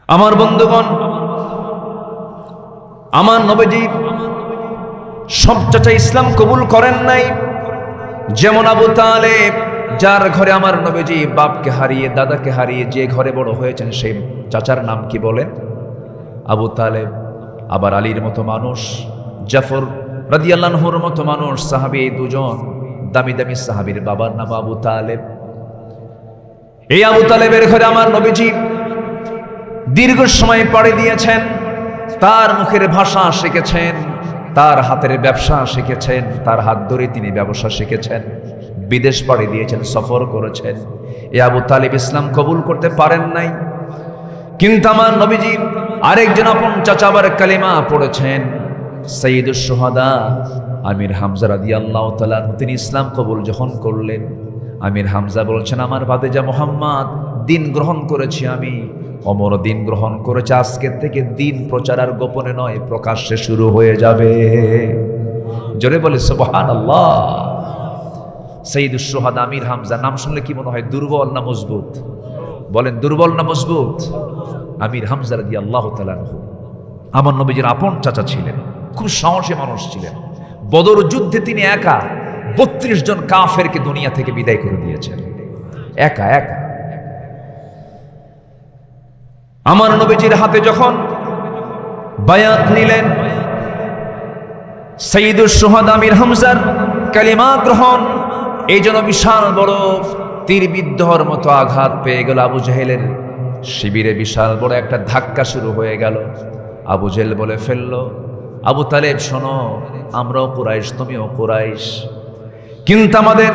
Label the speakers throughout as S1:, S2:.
S1: আমার বন্ধুগণ, আমার নবীজি সব চাচা ইসলাম কবুল করেন নাই। যেমন আবু তালেব, যার ঘরে আমার নবীজি বাপকে হারিয়ে দাদাকে হারিয়ে যে ঘরে বড় হয়েছেন, সেই চাচার নাম কি বলেন? আবু তালেব। আবার আলীর মতো মানুষ, জাফর রাদিয়াল্লাহু আনহুর মতো মানুষ, সাহাবী, দুজন দামি দামি সাহাবীর বাবার নাম আবু তালেব। এই আবু তালেবের ঘরে আমার নবীজি দীর্ঘ সময় পাড়ি দিয়েছেন, তার মুখের ভাষা শিখেছেন, তার হাতের ব্যবসা শিখেছেন, তার হাত ধরে তিনি ব্যবসা শিখেছেন, বিদেশ পাড়ি দিয়েছেন, সফর করেছেন। এ আবু তালেব ইসলাম কবুল করতে পারেন নাই। কিন্তু আমার নবীজি আরেকজন আপন চাচা আবার কালিমা পড়েছেন, সাইয়্যিদুশ শুহাদা আমির হামজা রাদিয়াল্লাহু তাআলা, তিনি ইসলাম কবুল যখন করলেন, আমির হামজা বলছেন, আমার ভাতিজা মুহাম্মদ দিন গ্রহণ করেছি আমি, অমর দিন গ্রহণ করেছে, আজকের থেকে দিন প্রচার আর গোপনে নয়, প্রকাশ্যে শুরু হয়ে যাবে। জোরে বলে সুবহানাল্লাহ। সাইয়্যিদুশ শুহাদা আমির হামজা, নাম শুনলে কি মনে হয় দুর্বল না মজবুত? বলেন দুর্বল না মজবুত? আমির হামজা রাদিয়াল্লাহু তাআলা আনহু আমার নবীজির আপন চাচা ছিলেন, খুব সাহসী মানুষ ছিলেন। বদর যুদ্ধে তিনি একা 32 জন কাফেরকে দুনিয়া থেকে বিদায় করে দিয়েছেন, একা একা। আমার নবীজির হাতে যখন বায়াত নিলেন, সাইয়্যিদুশ শুহাদা আমির হামজার কালিমা গ্রহণ, এই জন্য বিশাল বড় তীরবিদ্ধর মতো আঘাত পেয়ে গেল আবু জেহেলের শিবিরে, বিশাল বড় একটা ধাক্কা শুরু হয়ে গেল। আবু জেহেল বলে ফেলল, আবু তালেব শোনো, আমরাও কুরাইশ, তুমিও কুরাইশ, কিন্তু আমাদের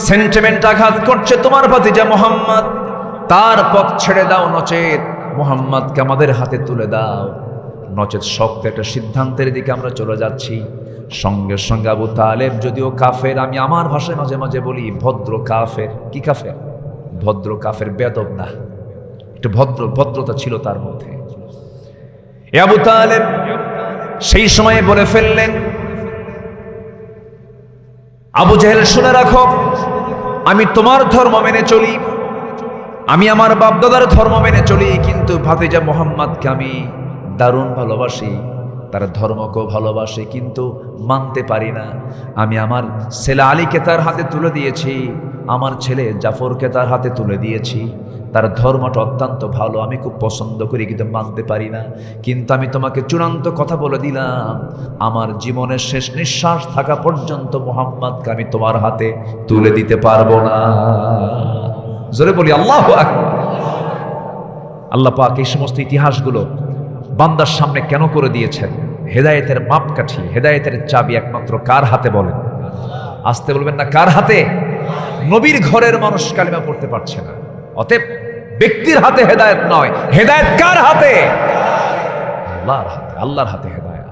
S1: সেন্টিমেন্ট আঘাত করছে তোমার ভাতিজা মুহাম্মদ, তার পথ ছেড়ে দাও, নচেত মুহাম্মদকে আমাদের হাতে তুলে দাও, নচেত শক্ত একটা সিদ্ধান্তের দিকে আমরা চলে যাচ্ছি। সঙ্গে সঙ্গে আবু তালেব যদিও কাফের, আমি আমার ভাষায় মাঝে মাঝে বলি ভদ্র কাফের। কি কাফের? ভদ্র কাফের, বেয়াদব না, একটু ভদ্রতা ছিল তার মধ্যে। আবু তালেব সেই সময় বলে ফেললেন, আবু জেহেল শুনে রাখো, আমি তোমার ধর্ম মেনে চলি, আমি আমার বাপদাদার ধর্ম মেনে চলি, কিন্তু ভাতিজা মুহাম্মদকে আমি দারুণ ভালোবাসি, তার ধর্মকেও ভালোবাসি, কিন্তু মানতে পারি না। আমি আমার ছেলে আলীকে তার হাতে তুলে দিয়েছি, আমার ছেলে জাফরকে তার হাতে তুলে দিয়েছি, তার ধর্মটা অত্যন্ত ভালো, আমি খুব পছন্দ করি, কিন্তু মানতে পারি না। কিন্তু আমি তোমাকে চূড়ান্ত কথা বলে দিলাম, আমার জীবনের শেষ নিঃশ্বাস থাকা পর্যন্ত মুহাম্মদকে আমি তোমার হাতে তুলে দিতে পারবো না। জোরে বলি আল্লাহু আকবার। আল্লাহ পাক এই সমস্ত ইতিহাসগুলো বান্দার সামনে কেন করে দিয়েছেন? হেদায়েতের মাপকাঠি, হেদায়েতের চাবি একমাত্র কার হাতে? বলেন, আসতে বলবেন না, কার হাতে? নবীর ঘরের মানুষ কালিমা পড়তে পারছে না, অতএব ব্যক্তির হাতে হেদায়েত নয়, হেদায়েত কার হাতে? আল্লাহর হাতে। আল্লাহর হাতে হেদায়েত,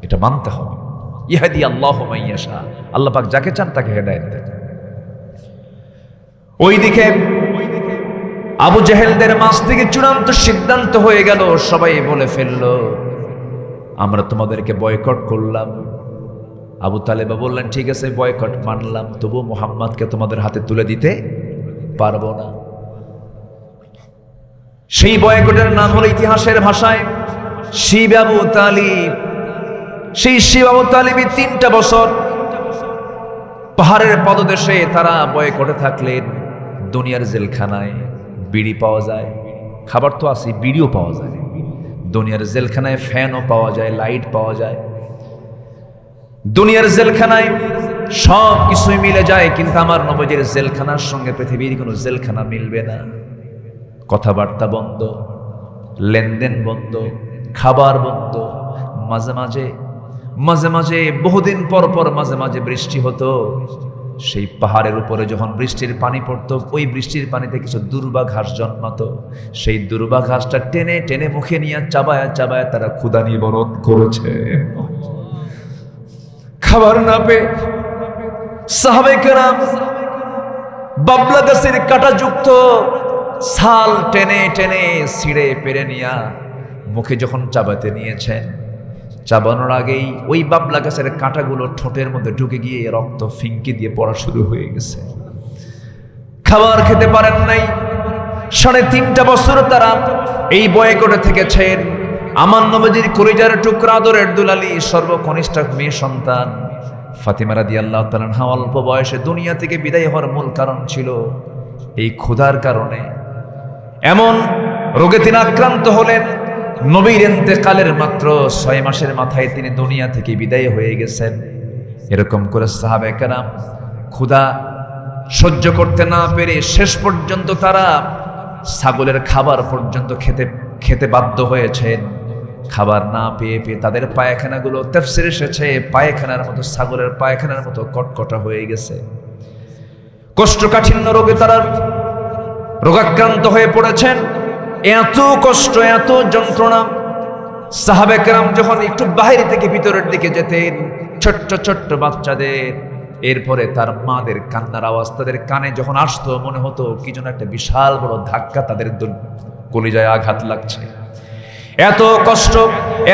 S1: এটা মানতে হবে। ইহদি আল্লাহু মান ইয়াশা, আল্লাহ পাক যাকে চান তাকে হেদায়েত দেন। ওইদিকে আবু জেহেলদের মাঝ থেকে চূড়ান্ত সিদ্ধান্ত হয়ে গেল, সবাই বলে ফেলল, আমরা তোমাদেরকে বয়কট করলাম। আবু তালেব বললেন, ঠিক আছে বয়কট মানলাম, তবু মুহাম্মদকে তোমাদের হাতে তুলে দিতে পারবো না। সেই বয়কটের নাম হলো ইতিহাসের ভাষায় শিব আবু তালিব। সেই শিব আবু তালিবই 3টা বছর পাহাড়ের পদদেশে তারা বয়কটে থাকলেন। দুনিয়ার জেলখানায় বিড়ি পাওয়া যায়, খাবার তো আছে, বিড়িও পাওয়া যায়। দুনিয়ার জেলখানায় ফ্যানও পাওয়া যায়, লাইট পাওয়া যায়। দুনিয়ার জেলখানায় সব কিছুই মিলে যায়, কিন্তু আমার নবীজির জেলখানার সঙ্গে পৃথিবীর কোনো জেলখানা মিলবে না। কথাবার্তা বন্ধ, লেনদেন বন্ধ, খাবার বন্ধ। মাঝে মাঝে বহুদিন পর পর মাঝে মাঝে বৃষ্টি হতো। সেই পাহাড়ের উপরে যখন বৃষ্টির পানি পড়তো, ওই বৃষ্টির পানিতে কিছু দুর্বা ঘাস জন্মাতো। সেই দুর্বা ঘাসটা টেনে টেনে মুখে নিয়ে চাবায়া চাবায়া তারা ক্ষুধা নিবারণ করেছে। খাবার না পেয়ে সাহাবায়ে কেরাম বাবলা গাছের কাঁটাযুক্ত ছাল টেনে টেনে ছিঁড়ে পেরে নিয়া মুখে যখন চাবাতে নিয়েছেন, চাবানোর আগেই ওই বাবলা গাছের কাঁটাগুলো ঠোঁটের মধ্যে ঢুকে গিয়ে রক্ত ফিঙ্কি দিয়ে পড়া শুরু হয়ে গেছে। খাবার খেতে পারেন নাই, 3.5 বছর তারা এই বয়কটে থেকেছেন। আমার নবীজির কলিজার টুকরা আদরের দুলালী সর্বকনিষ্ঠ মেয়ে সন্তান ফাতিমা রাদিয়াল্লাহু তাআলা আনহা অল্প বয়সে দুনিয়া থেকে বিদায় হওয়ার মূল কারণ ছিল এই ক্ষুধার কারণে। এমন রোগে তিনি আক্রান্ত হলেন, নবীর ইন্তেকালের মাত্র 6 মাসের মাথায় তিনি দুনিয়া থেকে বিদায় হয়ে গেছেন। এরকম করে সাহাবায়ে কেরাম ক্ষুধা সহ্য করতে না পেরে শেষ পর্যন্ত তারা ছাগলের খাবার পর্যন্ত খেতে বাধ্য হয়েছেন। খাবার না পেয়ে তাদের পায়খানাগুলো তাফসীরে এসেছে পায়খানার মতো, ছাগলের পায়খানার মতো কটকটা হয়ে গেছে। কোষ্ঠকাঠিন্য রোগে তারা রোগাক্রান্ত হয়ে পড়েছেন। এত কষ্ট, এত যন্ত্রণা। সাহাবায়ে কেরাম যখন একটু বাইরে থেকে ভিতরের দিকে যেতেন, ছোট্ট ছোট্ট বাচ্চাদের, এরপরে তার মাদের কান্নার আওয়াজ তাদের কানে যখন আসতো, মনে হতো কি যেন একটা বিশাল বড় ধাক্কা তাদের কলিজায় আঘাত লাগছে। এত কষ্ট,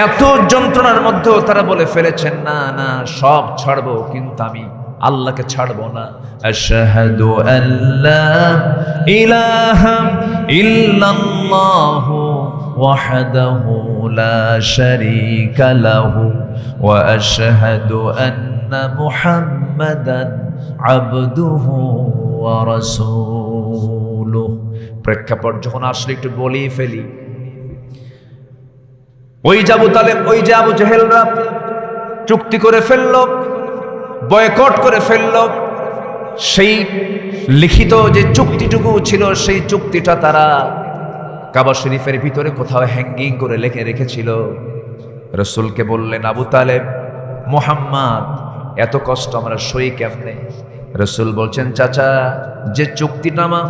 S1: এত যন্ত্রণার মধ্যেও তারা বলে ফেলেছেন, না না সব ছাড়বো, কিন্তু আমি আল্লাহকে ছাড়বো না। আশহাদু আল্লা ইলাহা ইল্লাল্লাহু ওয়াহদাহু লা শারীকা লাহু ওয়া আশহাদু আন্না মুহাম্মাদান আবদুহু ওয়া রাসূলুহু। প্রেক্ষাপট যখন আসলে একটু বলেই ফেলি, ওই যে আবু তালেব, ওই যে আবু জেহেলরা চুক্তি করে ফেলল, বয়কট করে ফেলল। সেই লিখিত যে চুক্তিটুকু ছিল, সেই চুক্তিটা তারা কাবা শরীফের ভিতরে কোথাও হ্যাঙ্গিং করে লিখে রেখেছিল। রাসূলকে বললেন, আবু তালেব, মুহাম্মদ এত কষ্ট আমরা সই কেমনে? রাসূল বলছেন, চাচা যে চুক্তিনামা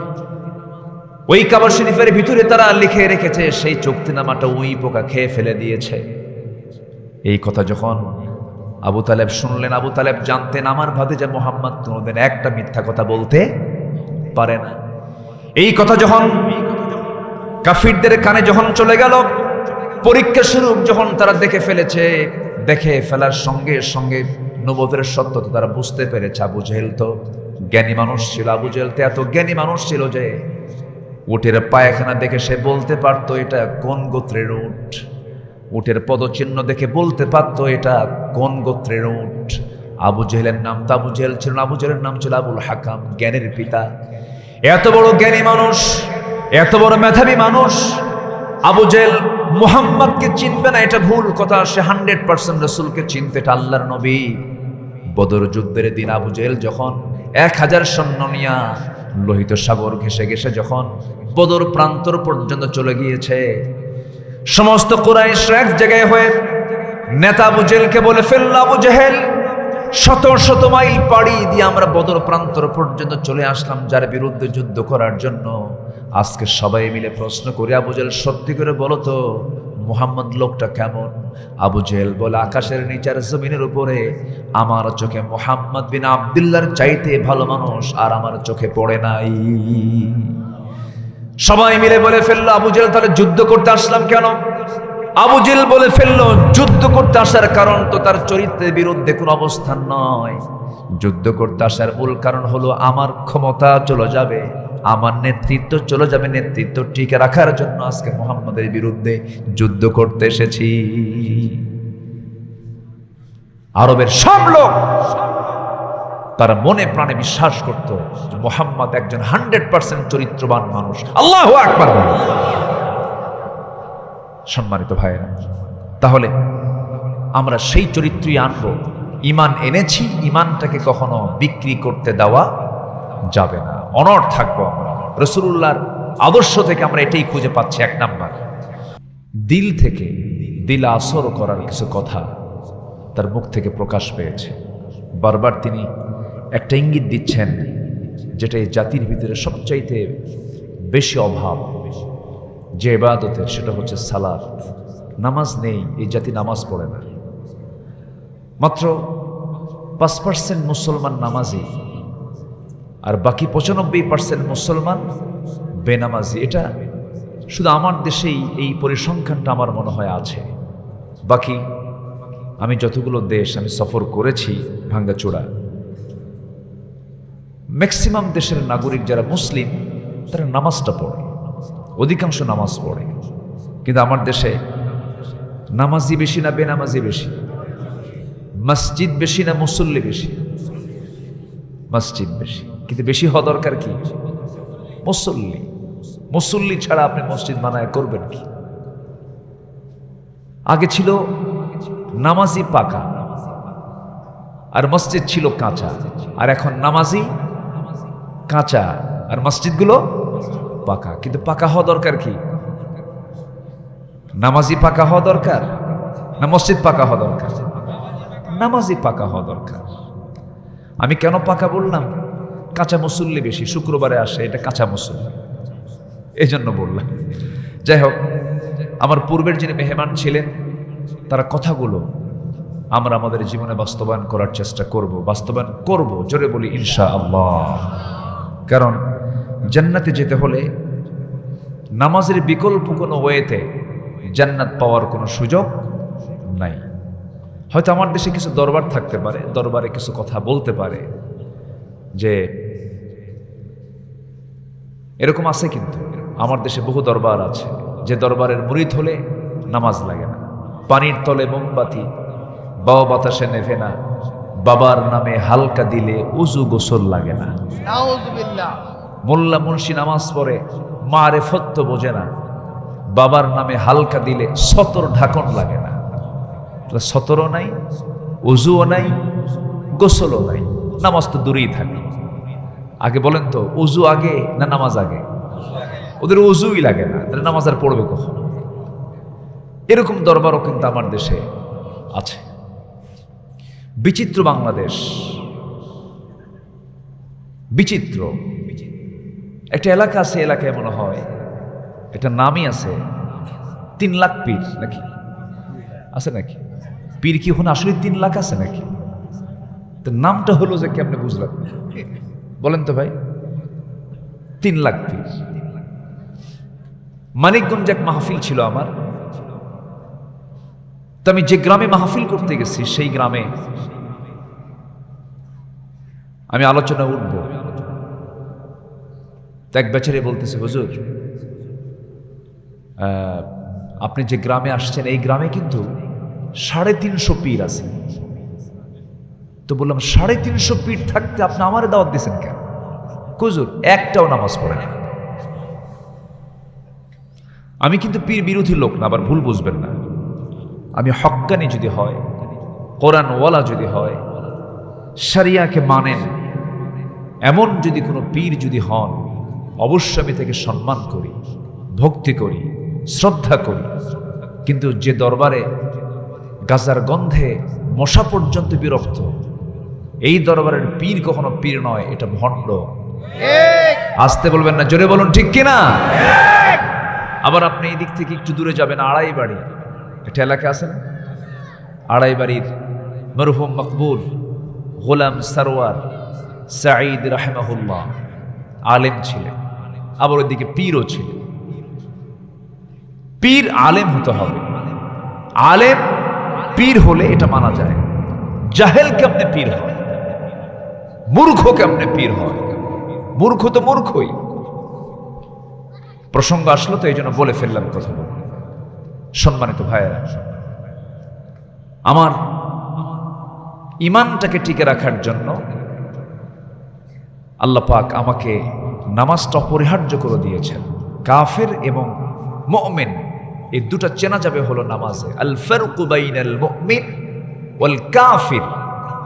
S1: ওই কাবা শরীফের ভিতরে তারা লিখে রেখেছে, সেই চুক্তিনামাটা ওই পোকা খেয়ে ফেলে দিয়েছে। এই কথা যখন আবু তালেব শুনলেন, আবু তালেব জানতেন আমার ভাতিজা মুহাম্মদ কোনোদিন একটা মিথ্যা কথা বলতে পারে না। এই কথা যখন কাফিরদের কানে যখন চলে গেল, পরীক্ষা স্বরূপ যখন তারা দেখে ফেলেছে, দেখে ফেলার সঙ্গে সঙ্গে নবুয়তের সত্যতা তারা বুঝতে পেরেছে। আবু জেহেল তো জ্ঞানী মানুষ ছিল, আবু জেহেল তো এত জ্ঞানী মানুষ ছিল যে উটের পায়খানা দেখে সে বলতে পারতো এটা কোন গোত্রের উট। উটের পদচিহ্ন দেখে বলতে পারতো এটা কোন গোত্রের উট। আবু জেহেলের নাম তো আবু জেহেল ছিল না, আবু জেহেলের নাম ছিল আবুল হাকাম, জ্ঞানের পিতা। এত বড় জ্ঞানী মানুষ, এত বড় মেধাবী মানুষ, আবু জেহেল মুহাম্মদকে চিনবে না এটা ভুল কথা। সে 100% রাসূলকে চিনতে, এটা আল্লাহর নবী। বদর যুদ্ধের দিন আবু জেহেল যখন 1000 সৈন্য নিয়া লোহিত সাগর ঘেঁষে ঘেঁষে যখন বদর প্রান্তর পর্যন্ত চলে গিয়েছে, সমস্ত কুরাইশ এক জায়গায় হয়ে নেতা আবু জেহেলকে বলে ফেলল, আবু জেহেল শত শত মাইল পাড়ি দিয়ে আমরা বদর প্রান্তর পর্যন্ত চলে আসলাম যার বিরুদ্ধে যুদ্ধ করার জন্য। আজকে সবাই মিলে প্রশ্ন করি, আবু জেহেল সত্যি করে বলো তো মুহাম্মদ লোকটা কেমন? আবু জেহেল বলে, আকাশের নিচের জমিনের উপরে আমার চোখে মুহাম্মদ বিন আব্দুল্লাহর চাইতে ভালো মানুষ আর আমার চোখে পড়ে নাই। সবাই মিলে বলে ফেললো, আবু জেহেল তাহলে যুদ্ধ করতে আসলাম কেন? আবু জেহেল বলে ফেললো, যুদ্ধ করতে আসার কারণ তো তার চরিত্রের বিরুদ্ধে কোনো অবস্থান নয়। যুদ্ধ করতে আসার মূল কারণ হলো আমার ক্ষমতা চলে যাবে, আমার নেতৃত্ব চলে যাবে, নেতৃত্ব টিকে রাখার জন্য আজকে মুহাম্মদের বিরুদ্ধে যুদ্ধ করতে এসেছি। আরবের সব লোক তারা মনে প্রাণে বিশ্বাস করত যে মুহাম্মদ একজন 100% চরিত্রবান মানুষ। আল্লাহু আকবার। সম্মানিত ভাইয়েরা, তাহলে আমরা সেই চরিত্রই আনবো। ঈমান এনেছি, ঈমানটাকে কখনো বিক্রি করতে দেওয়া যাবে না, অনড় থাকবো আমরা। রাসূলুল্লাহর আদর্শ থেকে আমরা এটাই খুঁজে পাচ্ছি। 1 নাম্বার, দিল থেকে দিলে আসর করার কিছু কথা তার মুখ থেকে প্রকাশ পেয়েছে। বারবার তিনি একটা ইঙ্গিত দিচ্ছেন যেটা এই জাতির ভিতরে সবচাইতে বেশি অভাব যে ইবাদতের, সেটা হচ্ছে সালাত। নামাজ নেই, এই জাতি নামাজ পড়ে না। মাত্র 5% মুসলমান নামাজি আর বাকি 95% মুসলমান বেনামাজি। এটা শুধু আমার দেশেই এই পরিসংখ্যানটা আমার মনে হয় আছে। বাকি আমি যতগুলো দেশ আমি সফর করেছি ভাঙ্গাচোরা, ম্যাক্সিমাম দেশের নাগরিক যারা মুসলিম তারা নামাজটা পড়ে। অধিকাংশ নামাজ পড়ে, কিন্তু আমার দেশে নামাজি বেশি না বেনামাজি বেশি? মসজিদ বেশি না মুসল্লি বেশি? মসজিদ বেশি, কিন্তু বেশি হওয়া দরকার কি? মুসল্লি। মুসল্লি ছাড়া আপনি মসজিদ বানায় করবেন কি? আগে ছিল নামাজি পাকা আর মসজিদ ছিল কাঁচা, আর এখন নামাজি কাঁচা আর মসজিদগুলো পাকা। কিন্তু পাকা হওয়া দরকার কি? নামাজি পাকা হওয়া দরকার না মসজিদ পাকা হওয়া দরকার? নামাজি পাকা হওয়া দরকার। আমি কেন পাকা বললাম? কাঁচা মুসল্লি বেশি, শুক্রবারে আসে, এটা কাঁচা মুসল্লি, এই জন্য বললাম। যাই হোক, আমার পূর্বের যিনি মেহমান ছিলেন তারা কথাগুলো আমরা আমাদের জীবনে বাস্তবায়ন করার চেষ্টা করব, বাস্তবায়ন করব, জোরে বলি ইনশাআল্লাহ। কারণ জান্নাতে যেতে হলে নামাজের বিকল্প কোনো ওয়েতে জান্নাত পাওয়ার কোনো সুযোগ নাই। হয়তো আমার দেশে কিছু দরবার থাকতে পারে, দরবারে কিছু কথা বলতে পারে যে এরকম আছে, কিন্তু আমার দেশে বহু দরবার আছে যে দরবারের মুরিদ হলে নামাজ লাগে না। পানির তলে মোমবাতি, বাবা বাতাসে নেভে না, বাবার নামে হালকা দিলে উজু গোসল লাগে না। মোল্লা মুন্সি নামাজ পড়ে মারেফত তো বোঝে না, বাবার নামে হালকা দিলে সতর ঢাকন লাগে না। সতরও নাই, উজুও নাই, গোসলও নাই, নামাজ তো দূরেই থাকে। আগে বলেন তো, উজু আগে না নামাজ আগে? ওদের উজুই লাগে না, তাহলে নামাজ আর পড়বে কখন? এরকম দরবারও কিন্তু আমার দেশে আছে। বিচিত্র বাংলাদেশ, বিচিত্র একটা এলাকা আছে, এলাকায় মনে হয় একটা নামই আছে 3 লাখ পীর, নাকি আছে নাকি? পীর কি ওখানে আসলে 3 লাখ আছে নাকি? তো নামটা হলো যে কেমনে বুঝলাম? বলেন তো ভাই, 3 লাখ পীর। মানিকগঞ্জ এক মাহফিল ছিল আমার, তো আমি যে গ্রামে মাহফিল করতে গেছি সেই গ্রামে আমি আলোচনা উঠব, তো এক বেচারে বলতেছে, হুজুর আপনি যে গ্রামে আসছেন এই গ্রামে কিন্তু 350 পীর আছে। তো বললাম, 350 পীর থাকতে আপনি আমারে দাওয়াত দিয়েছেন কেন? হুজুর একটাও নামাজ পড়ে না। আমি কিন্তু পীর বিরোধী লোক না, আবার ভুল বুঝবেন না। আমি হক্কানি যদি হয়, কোরআনওয়ালা যদি হয়, শরিয়াকে মানেন এমন যদি কোনো পীর যদি হন, অবশ্যই আমি তাকে সম্মান করি, ভক্তি করি, শ্রদ্ধা করি। কিন্তু যে দরবারে গাজার গন্ধে মশা পর্যন্ত বিরক্ত, এই দরবারের পীর কখনো পীর নয়, এটা ভণ্ড। আসতে বলবেন না, জোরে বলুন ঠিক কিনা? আবার আপনি এই দিক থেকে একটু দূরে যাবেন, আড়াইবাড়ি একটা এলাকা আছে না, আড়াইবাড়ির মরহুম মকবুল গোলাম সরওয়ার সাঈদ রাহিমাহুল্লাহ আলেম ছিলেন, আবার ওইদিকে পীরও ছিলেন। পীর আলেম হতে হবে, আলেম পীর হলে এটা মানা যায়। জাহেল কেমনে পীর হয়? মূর্খ কেমনে পীর হয়? মূর্খ তো মূর্খই। প্রসঙ্গ আসলো তো এই জন্য বলে ফেললাম কথা বলে। সম্মানিত ভাইয়েরা, আমার ইমানটাকে টিকে রাখার জন্য আল্লাহ পাক আমাকে নামাজটা অপরিহার্য করে দিয়েছেন। কাফের এবং মুমিন এই দুটা চেনা যাবে হলো নামাজে। আল ফারকু বাইনাল মুমিন ওয়াল কাফির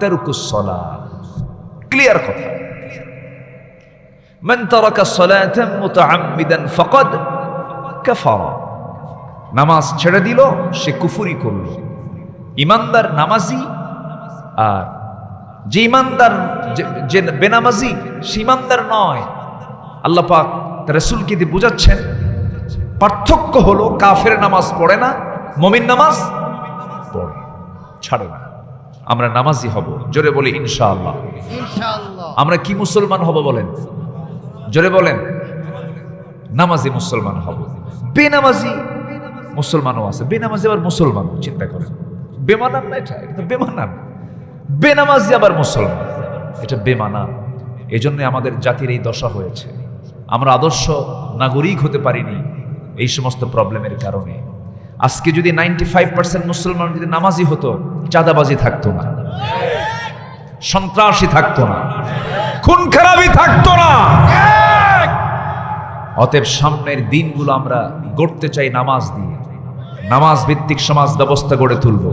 S1: তারকুস সালাত। ক্লিয়ার কথা। মান তারাকা সালাতান মুতাআম্মিদান ফাকাদ কাফারা। নামাজ ছেড়ে দিল সে কুফরি করল। ইমানদার নামাজি, আর যে ইমানদার যে বেনামাজি সে ইমানদার নয়। আল্লাহ পাক রাসূলকে দিয়ে বুঝাচ্ছেন পার্থক্য হলো কাফের নামাজ পড়ে না, মুমিন নামাজ পড়ে, ছাড়ে না। আমরা নামাজি হব, জোরে বলি ইনশাআল্লাহ। ইনশাআল্লাহ। আমরা কি মুসলমান হব বলেন? জোরে বলেন। নামাজি মুসলমান হব। বেনামাজি মুসলমানও আছে, বেনামাজি আবার মুসলমান। চিন্তা করেন, বেমানান না এটা? এটা বেমানান। বেনামাজি আবার মুসলমান, এটা বেমানান। এই জন্য আমাদের জাতির এই দশা হয়েছে। আমরা আদর্শ নাগরিক হতে পারিনি, এই সমস্ত প্রবলেমের কারণে। আজকে যদি 95% মুসলমান যদি নামাজি হতো, চাঁদাবাজি থাকতো না, সন্ত্রাসী থাকতো না, খুন খারাপি থাকতো না। অতএব সামনের দিনগুলো আমরা গড়তে চাই নামাজ দিয়ে। নামাজ ভিত্তিক সমাজ ব্যবস্থা গড়ে তুলব,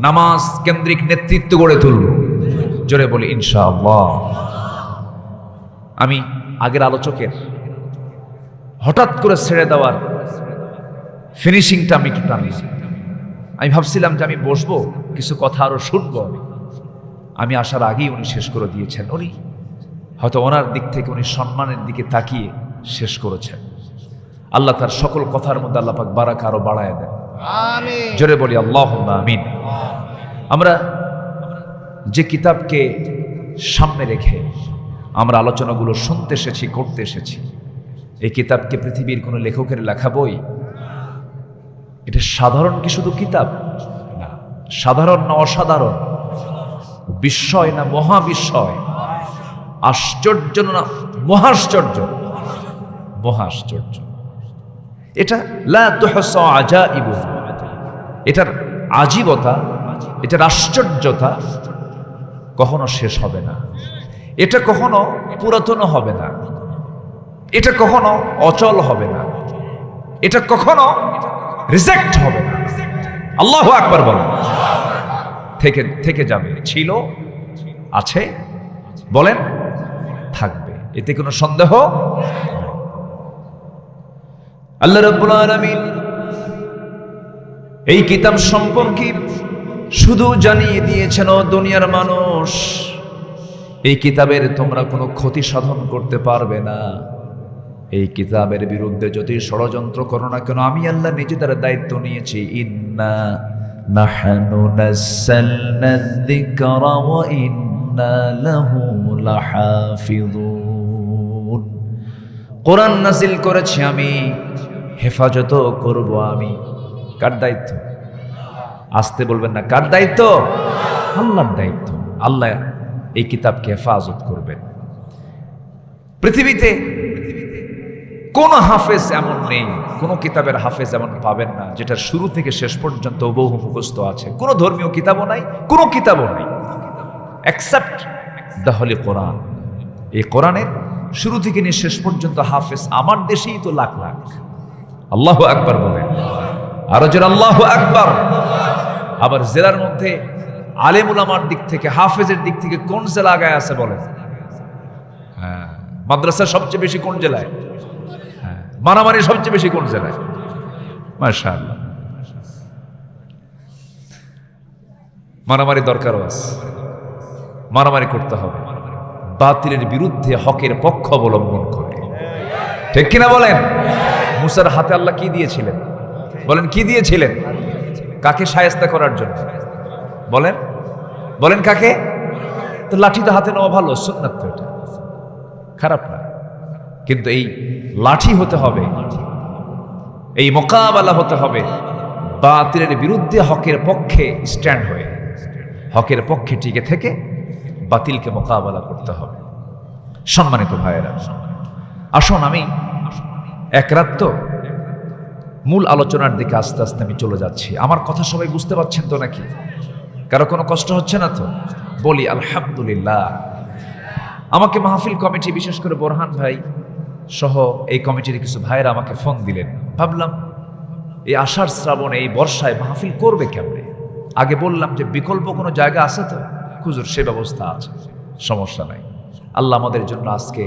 S1: নামাজ কেন্দ্রিক নেতৃত্ব গড়ে তুলব। জোরে বলি ইনশাআল্লাহ। আমি আগের আলোচকের হঠাৎ করে ছেড়ে দেওয়ার ফিনিশিংটা আমি একটু টানি। আমি ভাবছিলাম যে আমি বসবো, কিছু কথা আরো শুনবো। আমি আসার আগেই উনি শেষ করে দিয়েছেন। উনি হয়তো ওনার দিক থেকে উনি সম্মানের দিকে তাকিয়ে শেষ করেছেন। আল্লাহ তার সকল কথার মধ্যে আল্লাহ পাক বারাকা আরো বাড়ায় দেন, আমিন। জোরে বলি আল্লাহুম্মা আমিন। আমরা যে কিতাবকে সামনে রেখে আমরা আলোচনাগুলো শুনতে এসেছি, করতে এসেছি, এই কিতাবকে পৃথিবীর কোনো লেখকের লেখা বই? এটা সাধারণ কি শুধু কিতাব? না। সাধারণ না অসাধারণ? বিস্ময় না মহাবিস্ময়? আশ্চর্য না মহাশ্চর্য? মহাশ্চর্য। এটা লা তুহসা আজাইবু, এটার আজীবতা, এটার আশ্চর্যতা কখনো শেষ হবে না। এটা কখনো পুরাতন হবে না, এটা কখনো অচল হবে না, এটা কখনো রিজেক্ট হবে না। আল্লাহু আকবার বলেন। থেকে যাবে, ছিল, আছে, বলেন থাকবে, এতে কোনো সন্দেহ। আল্লাহ রাব্বুল আলামিন এই কিতাব সম্পর্কে শুধু জানিয়ে দিয়েছেন, ও দুনিয়ার মানুষ, এই কিতাবের তোমরা কোনো ক্ষতি সাধন করতে পারবে না। এই কিতাবের বিরুদ্ধে যদি ষড়যন্ত্র করো না কেন, আমি আল্লাহ নিজে তার দায়িত্ব নিয়েছি। ইন্না নাহনু নাযালনা যিকরা ওয়া ইন্না লাহু লাহাফিযুন। কোরআন নাযিল করেছি আমি, হেফাজত করব আমি। কার দায়িত্ব? আসতে বলবেন না, কার দায়িত্ব? আল্লাহর দায়িত্ব। আল্লাহ এই কিতাবকে হেফাজত করবেন। পৃথিবীতে কোন হাফেজ এমন নেই, কোন কিতাবের হাফেজ এমন পাবেন না যেটার শুরু থেকে শেষ পর্যন্ত বহু মুখস্থ আছে। কোন ধর্মীয় কিতাবও নাই, কোন কিতাবও নাই, এক্সেপ্ট দ্য হোলি কোরআন। এই কোরআনের শুরু থেকে নিয়ে শেষ পর্যন্ত হাফেজ আমার দেশেই তো লাখ লাখ। আল্লাহু আকবার বলেন, আরো জোরে আল্লাহু আকবার। আবার জেলার মধ্যে আলেম উলামার দিক থেকে, হাফেজের দিক থেকে কোন জেলা আগায় আছে বলেন? হ্যাঁ, মাদ্রাসা সবচেয়ে বেশি কোন জেলায়? হ্যাঁ, মারামারি সবচেয়ে বেশি কোন জেলায়? মাশাআল্লাহ। মারামারি দরকারও আছে, মারামারি করতে হবে বাতিলের বিরুদ্ধে হকের পক্ষ অবলম্বন করে, ঠিক কিনা বলেন? মুসার হাতে আল্লাহ কি দিয়েছিলেন? বলেন কি দিয়েছিলেন? কাকে শায়েস্তা করার জন্য? বলেন বলেন কাকে? তো লাঠিটা হাতে নেওয়া ভালো, সুন্নাত তো, এটা খারাপ না, কিন্তু এই লাঠি হতে হবে, এই মোকাবেলা হতে হবে বাতিলের বিরুদ্ধে হকের পক্ষে স্ট্যান্ড হয়ে, হকের পক্ষে টিকে থেকে বাতিলকে মোকাবেলা করতে হবে। সম্মানিত ভাইয়েরা, আসুন আমি এক রাত তো মূল আলোচনার দিকে আস্তে আস্তে আমি চলে যাচ্ছি। আমার কথা সবাই বুঝতে পারছেন তো নাকি? কারো কোনো কষ্ট হচ্ছে না তো? বলি আলহামদুলিল্লাহ। আমাকে মাহফিল কমিটি, বিশেষ করে বোরহান ভাই সহ এই কমিটির কিছু ভাইয়েরা আমাকে ফোন দিলেন। ভাবলাম এই আষাঢ় শ্রাবণে এই বর্ষায় মাহফিল করবে কেমনে? আগে বললাম যে বিকল্প কোনো জায়গা আছে তো? হুজুর সে ব্যবস্থা আছে, সমস্যা নাই। আল্লাহ আমাদের জন্য আজকে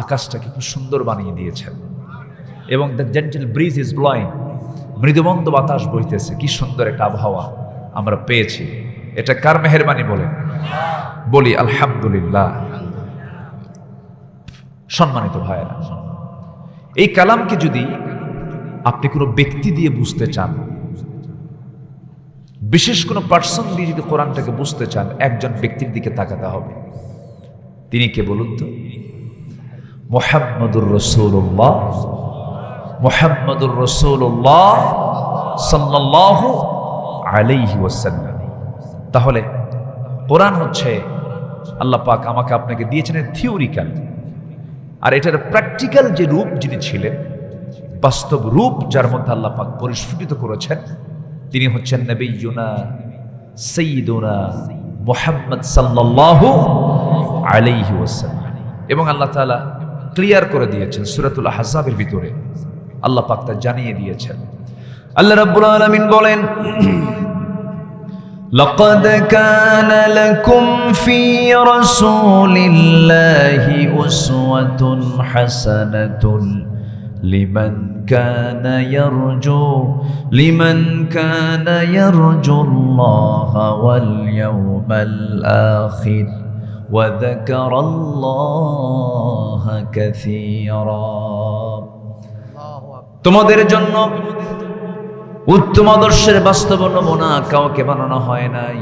S1: আকাশটাকে খুব সুন্দর বানিয়ে দিয়েছেন এবং the gentle breeze is blowing, মৃদুমন্দ বাতাস বইতেছে। কি সুন্দর একটা আবহাওয়া আমরা পেয়েছি। এটা কার মেহেরবানি বলেন? বলি আলহামদুলিল্লাহ। সম্মানিত ভাইয়েরা, এই কালামকে যদি আপনি কোনো ব্যক্তি দিয়ে বুঝতে চান, বিশেষ কোনো পার্সন দিয়ে যদি কোরআনটাকে বুঝতে চান, একজন ব্যক্তির দিকে তাকাতে হবে। তিনি কে বলুন তো? মুহাম্মদুর রাসূলুল্লাহ, মুহাম্মদুর রাসূলুল্লাহ সাল্লাল্লাহু আলাইহি ওয়াসাল্লাম। তাহলে কোরআন হচ্ছে আল্লাহ পাক আমাকে আপনাকে দিয়েছেন থিওরিক্যাল, আর এটার প্র্যাকটিক্যাল যে রূপ যিনি ছিলেন, বাস্তব রূপ যার মধ্যে আল্লাহ পাক পরিস্ফুটিত করেছেন তিনি হচ্ছেন নবিয়ুনা সাইয়্যিদুনা মুহাম্মদ সাল্লাল্লাহু আলাইহি ওয়াসাল্লাম। এবং আল্লাহ তাআলা ক্লিয়ার করে দিয়েছেন সূরাতুল আহজাবের ভিতরে আল্লাহ পাক তা জানিয়ে দিয়েছেন। আল্লাহ রাব্বুল আলামিন বলেন, لقد كان لكم في رسول الله أسوة حسنة لمن كان يرجو الله واليوم الآخر وذكر الله كثيرا। তোমাদের জন্য উত্তম আদর্শের বাস্তব নমুনা কাউকে বানানো হয় নাই,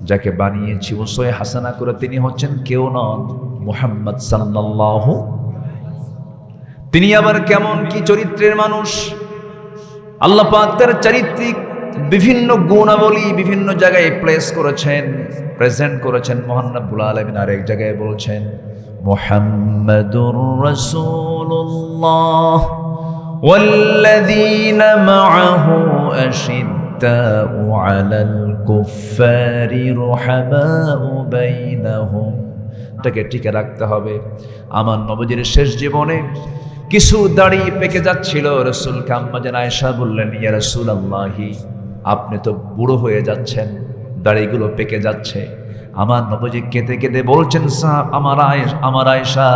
S1: যাকে বানিয়েছি উসওয়া হাসানা করে তিনি হচ্ছেন কেউ নন, মুহাম্মদ সাল্লাল্লাহু। তিনি আবার কেমন কি চরিত্রের মানুষ, আল্লাহ পাক তার চারিত্রিক বিভিন্ন গুণাবলী বিভিন্ন জায়গায় প্লেস করেছেন, প্রেজেন্ট করেছেন। মহান রব্বুল আলামিন আরেক জায়গায় বলছেন, মুহাম্মাদুর রাসূলুল্লাহ والذين معه أشداء على الكفار رحماء بينهم। এটাকে টিকে রাখতে হবে। আমার নবীর শেষ জীবনে কিছু দাড়ি পেকে যাচ্ছিল, রাসূলকে আম্মা জান আয়েশা বললেন, ইয়া রাসূলুল্লাহি আপনি তো বুড়ো হয়ে যাচ্ছেন, দাড়িগুলো পেকে যাচ্ছে। আমার নবী কেঁদে কেঁদে বলছেন, আমার আয়েশা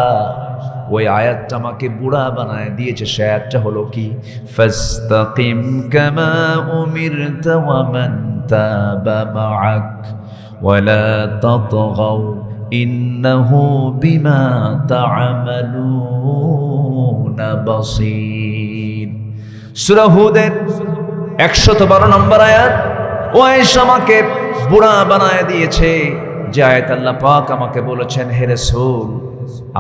S1: ওই আয়াতটা আমাকে বুড়া বানায় দিয়েছে। সে আয়াতটা হলো কি, ফাস্তাকিম কামা উমিরতা ওয়া মান তাবা মাআক ওয়ালা তাতগাও ইন্নাহু বিমা তা'মালুনা বাসীর। সূরা হুদের 112 নম্বর আয়াত। ও আয়েশা আমাকে বুড়া বানায় দিয়েছে, যে আয়াত আল্লাহ পাক আমাকে বলেছেন, হে রাসূল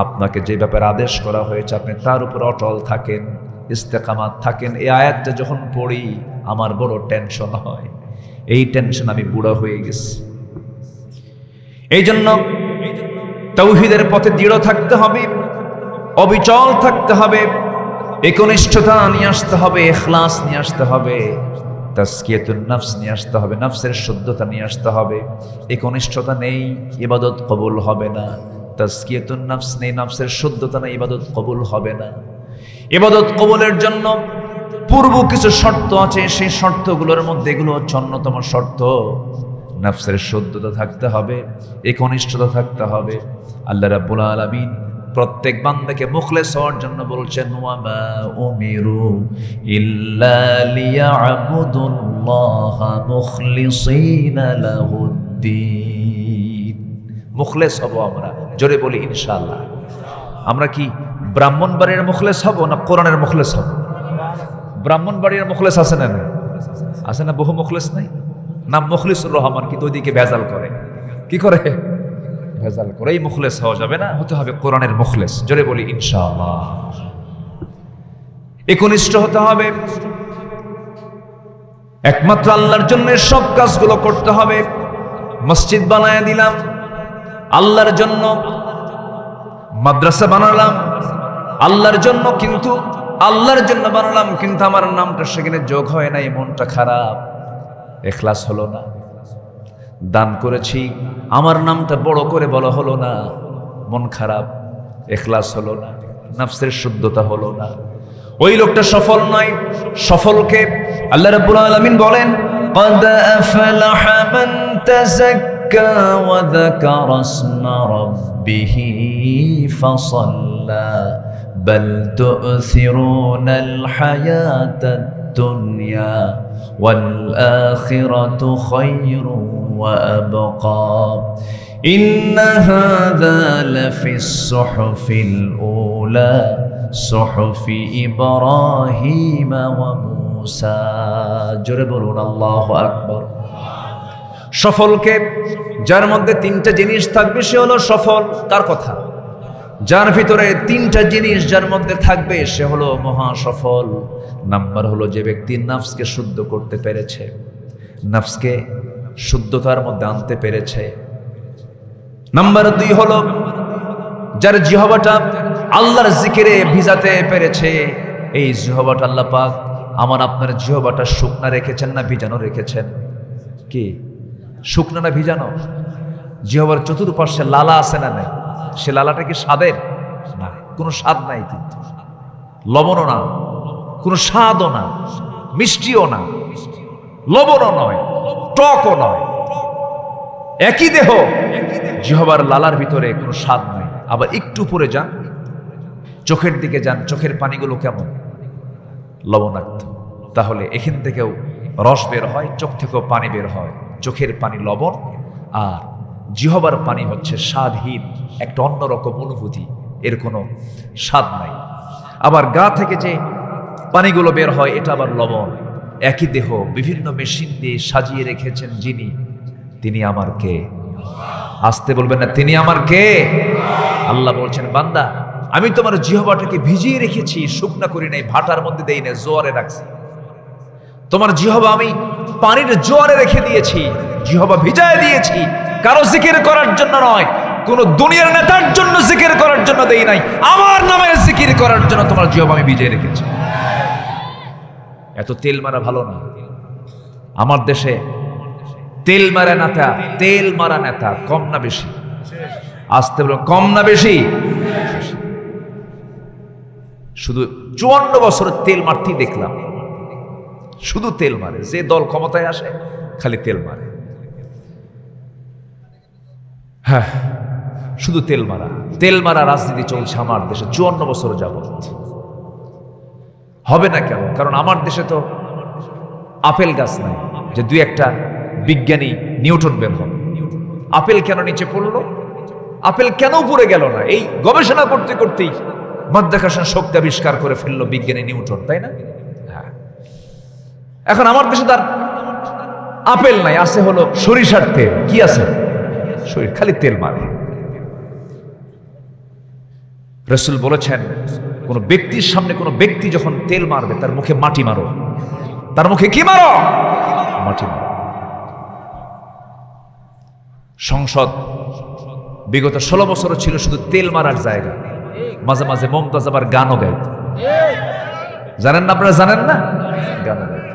S1: আপনাকে যে ব্যাপারে আদেশ করা হয়েছে আপনি তার উপর অটল থাকেন, ইস্তেকামাত থাকেন। এই আয়াতটা যখন পড়ি আমার বড় টেনশন হয়, এই টেনশন আমি বুড়া হয়ে গেছি। এই জন্য তাওহীদের পথে দৃঢ় থাকতে হবে, অবিচল থাকতে হবে, একনিষ্ঠতা নিয়ে আসতে হবে, ইখলাস নিয়ে আসতে হবে, তাজকিয়াতুন নফস নিয়ে আসতে হবে, নফসের শুদ্ধতা নিয়ে আসতে হবে। একনিষ্ঠতা নেই ইবাদত কবুল হবে না, তাজকিয়াতুন নফস নেই, নফসের শুদ্ধতা নেই, ইবাদত কবুল হবে না। ইবাদত কবুলের জন্য পূর্ব কিছু শর্ত আছে, সেই শর্তগুলোর মধ্যে এগুলো হচ্ছে অন্যতম শর্ত। নফসের শুদ্ধতা থাকতে হবে, একনিষ্ঠতা থাকতে হবে। আল্লাহ রাব্বুল আলামিন প্রত্যেক বান্দাকে মুখলেস হওয়ার জন্য বলছেন, ওয়া মা উমিরু ইল্লা লিয়া'বুদুল্লাহা মুখলিসিনা লাহুদ্দিন। মুখলেস হব আমরা, জোরে বলি ইনশাআল্লাহ। আমরা কি ব্রাহ্মণবাড়ির মুখলেস হব না কোরআনের মুখলেস হব? ব্রাহ্মণবাড়ির মুখলেস আছে না? আছে না? বহু মুখলেস নাই, নাম মুখলিসুর রহমান, কিন্তু ওইদিকে ভেজাল করে। কি করে? ভেজাল করে। এই মুখলেস হওয়া যাবে না, হতে হবে কোরআনের মুখলেস, জোরে বলি ইনশাআল্লাহ। একনিষ্ঠ হতে হবে, একমাত্র আল্লাহর জন্য সব কাজগুলো করতে হবে। মসজিদ বানায় দিলাম আল্লাহর জন্য, মাদ্রাসা বানালাম আল্লাহর জন্য, কিন্তু আল্লাহর জন্য বানালাম, কিন্তু আমার নামটা সেখানে যোগ হয় নাই, মনটা খারাপ, ইখলাস হলো না। দান করেছি আমার নামটা বড় করে বলা হলো না, মন খারাপ, ইখলাস হলো না, নফসের শুদ্ধতা হলো না, ওই লোকটা সফল নয়। সফলকে আল্লাহ রাব্বুল আলামিন বলেন, قد أفلح من تزكى وذكر اسم ربه فصلى بل تؤثرون الحياة الدنيا والآخرة خير وأبقى إن هذا لفي الصحف الأولى صحف إبراهيم وموسى جربون الله أكبر। সফলকে যার মধ্যে তিনটা জিনিস থাকবে সে হলো সফল। কার কথা? যার ভিতরে তিনটা জিনিস যার মধ্যে থাকবে সে হলো মহা সফল। নাম্বার হলো যে ব্যক্তি নফসকে শুদ্ধ করতে পেরেছে, নফসকে শুদ্ধতার মধ্যে আনতে পেরেছে। নাম্বার 2 হলো যার জিহ্বাটা আল্লাহর জিকিরে ভিজাতে পেরেছে, এই জিহ্বাটা আল্লাহ পাক আমার আপনার জিহ্বাটা শুকনা রেখেছেন না ভিজানো রেখেছেন? কি শুকনা না ভিজানো? জিহ্বার চতুর্পার্শ্বে লালা আছে না নাই? সে লালাটা কি স্বাদের? না, কোনো স্বাদ নাই, কিন্তু লবণও না, কোনো স্বাদও না, মিষ্টিও না, লবণও নয়, টকও নয়। একই দেহ, জিহ্বার লালার ভিতরে কোনো স্বাদ নাই। আবার একটু উপরে যান, চোখের দিকে যান, চোখের পানিগুলো কেমন? লবণাক্ত। তাহলে এখান থেকেও রস বের হয়, চোখ থেকেও পানি বের হয়। চোখের পানি লবণ, আর জিহ্বার পানি হচ্ছে স্বাদহীন, একটা অন্যরকম অনুভূতি, এর কোনো স্বাদ নাই। আবার গা থেকে যে পানিগুলো বের হয় এটা আবার লবণ। একই দেহ বিভিন্ন মেশিন দিয়ে সাজিয়ে রেখেছেন যিনি, তিনি আমার কে? আসতে বলবেন না, তিনি আমার কে? আল্লাহ বলছেন, বান্দা আমি তোমার জিহ্বাটাকে ভিজিয়ে রেখেছি, শুকনা করি নাই, ভাটার মধ্যে দেই না, জোয়ারে রাখছি। তোমার জিহ্বা আমি পানির জোয়ারে রেখে দিয়েছি, জিহ্বা ভিজায় দিয়েছি, কারো জিকির করার জন্য নয়, কোন দুনিয়ার নেতার জন্য জিকির করার জন্য দেই নাই, আমার নামের জিকির করার জন্য তোমার জিহ্বা আমি ভিজিয়ে রেখেছি। এত তেল মারা ভালো না। আমার দেশে তেল মারা নেতা, তেল মারা নেতা কম না বেশি? আসতে বলো, কম না বেশি? শুধু 54 বছর তেল মারতেই দেখলাম, শুধু তেল মারে। যে দল ক্ষমতায় আসে খালি তেল মারে। হ্যাঁ, শুধু তেল মারা, তেল মারা রাজনীতি চলছে আমার দেশে 54 বছর যাবত। হবে না কেন? কারণ আমার দেশে তো আপেল গাছ নাই যে দুই একটা বিজ্ঞানী নিউটন বের হবে। আপেল কেন নিচে পড়লো? আপেল কেন উপরে গেল না? এই গবেষণা করতে করতেই মাধ্যাকর্ষণ শক্তি আবিষ্কার করে ফেললো বিজ্ঞানী নিউটন, তাই না? হ্যাঁ। এখন আমার দেশে তার আপেল নাই, আছে হলো সরিষার তেল। কি আছে? খালি তেল মারে। রাসূল বলেছেন, কোন ব্যক্তির সামনে কোন ব্যক্তি যখন তেল মারবে তার মুখে মাটি মারো। তার মুখে কি মারো? মাটি মারো। সংসদ বিগত 16 বছর ছিল শুধু তেল মারার জায়গা। মাঝে মাঝে মমতাজ আবার গানও গাইত। জানেন না? আপনারা জানেন না? গানও গাইত।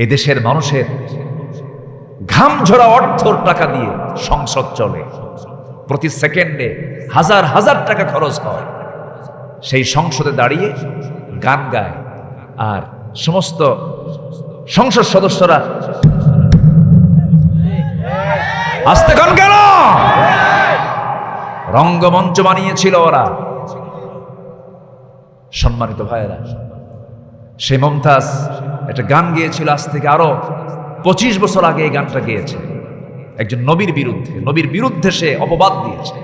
S1: এদেশের মানুষের ঘাম ঝরা অর্থর টাকা দিয়ে সংসদ চলে। প্রতি সেকেন্ডে হাজার হাজার টাকা খরচ হয়। সেই সংসদে দাঁড়িয়ে গান গায়, আর সমস্ত সংসদ সদস্যরা আস্তে গান কেন? রঙ্গমঞ্চ বানিয়েছিল ওরা। সম্মানিত ভাইয়েরা, সেই মমতাজ একটা গান গেয়েছিল, আজ থেকে আরো 25 বছর আগে এই গানটা গেয়েছে একজন নবীর বিরুদ্ধে। নবীর বিরুদ্ধে সে অপবাদ দিয়েছে,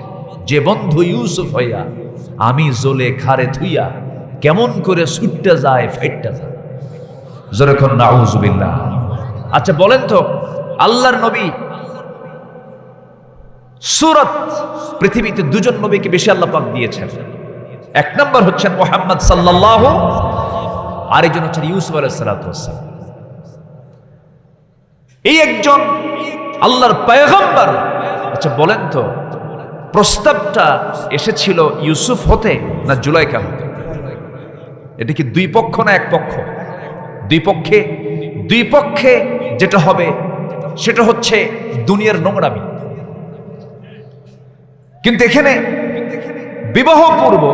S1: যে বন্ধু ইউসুফ হইয়া আমি জলে খারে থুইয়া কেমন করে ছুটতে যায় ফাইটটা যায়। যেরকম নাউজুবিল্লাহ। আচ্ছা বলেন তো, আল্লাহর নবী সূরত পৃথিবীতে দুজন নবীকে বেশি আল্লাহ পাক দিয়েছেন। এক নম্বর হচ্ছেন মুহাম্মদ সাল্লাল্লাহু, আরেকজন হচ্ছেন ইউসুফ আলাইহিস সালাতু ওয়াস সালাম। এই একজন আল্লাহর পয়গম্বর। আচ্ছা বলেন তো, প্রস্তাবটা এসেছিল ইউসুফ হতে না জুলাইখা হতে? এটা কি দুই পক্ষ না এক পক্ষ? দুই পক্ষে যেটা হবে সেটা হচ্ছে দুনিয়ার নোংরামি। কিন্তু এখানে বিবাহ পূর্ব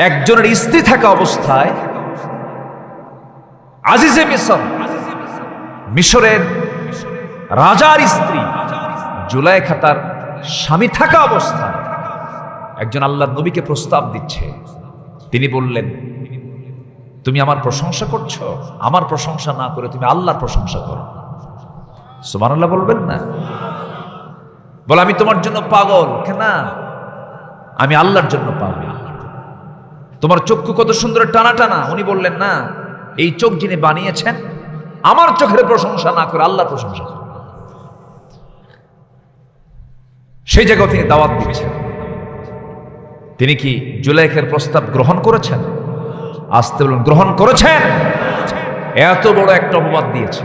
S1: একজনের স্ত্রী থাকা অবস্থায় আজিজে মিসর, মিশরের রাজার স্ত্রী জুলাইখা তার স্বামী থাকা অবস্থায় একজন আল্লাহর নবীকে প্রস্তাব দিচ্ছে। তিনি বললেন, তুমি আমার প্রশংসা করছো, আমার প্রশংসা না করে তুমি আল্লাহর প্রশংসা করো। সুবহানাল্লাহ বলবেন না? বলে আমি তোমার জন্য পাগল। কেন? আমি আল্লাহর জন্য পাগল। তোমার চক্ষু কত সুন্দর টানা টানা। উনি বললেন, না, এই চোখ যিনি বানিয়েছেন আমার চোখের প্রশংসা না করে আল্লাহর প্রশংসা করো। সেই জায়গায় তিনি দাওয়াত দিচ্ছেন। তিনি কি জুলাইখার প্রস্তাব গ্রহণ করেছেন? আসতে বলুন, গ্রহণ করেছেন। এত বড় একটা অপবাদ দিয়েছে।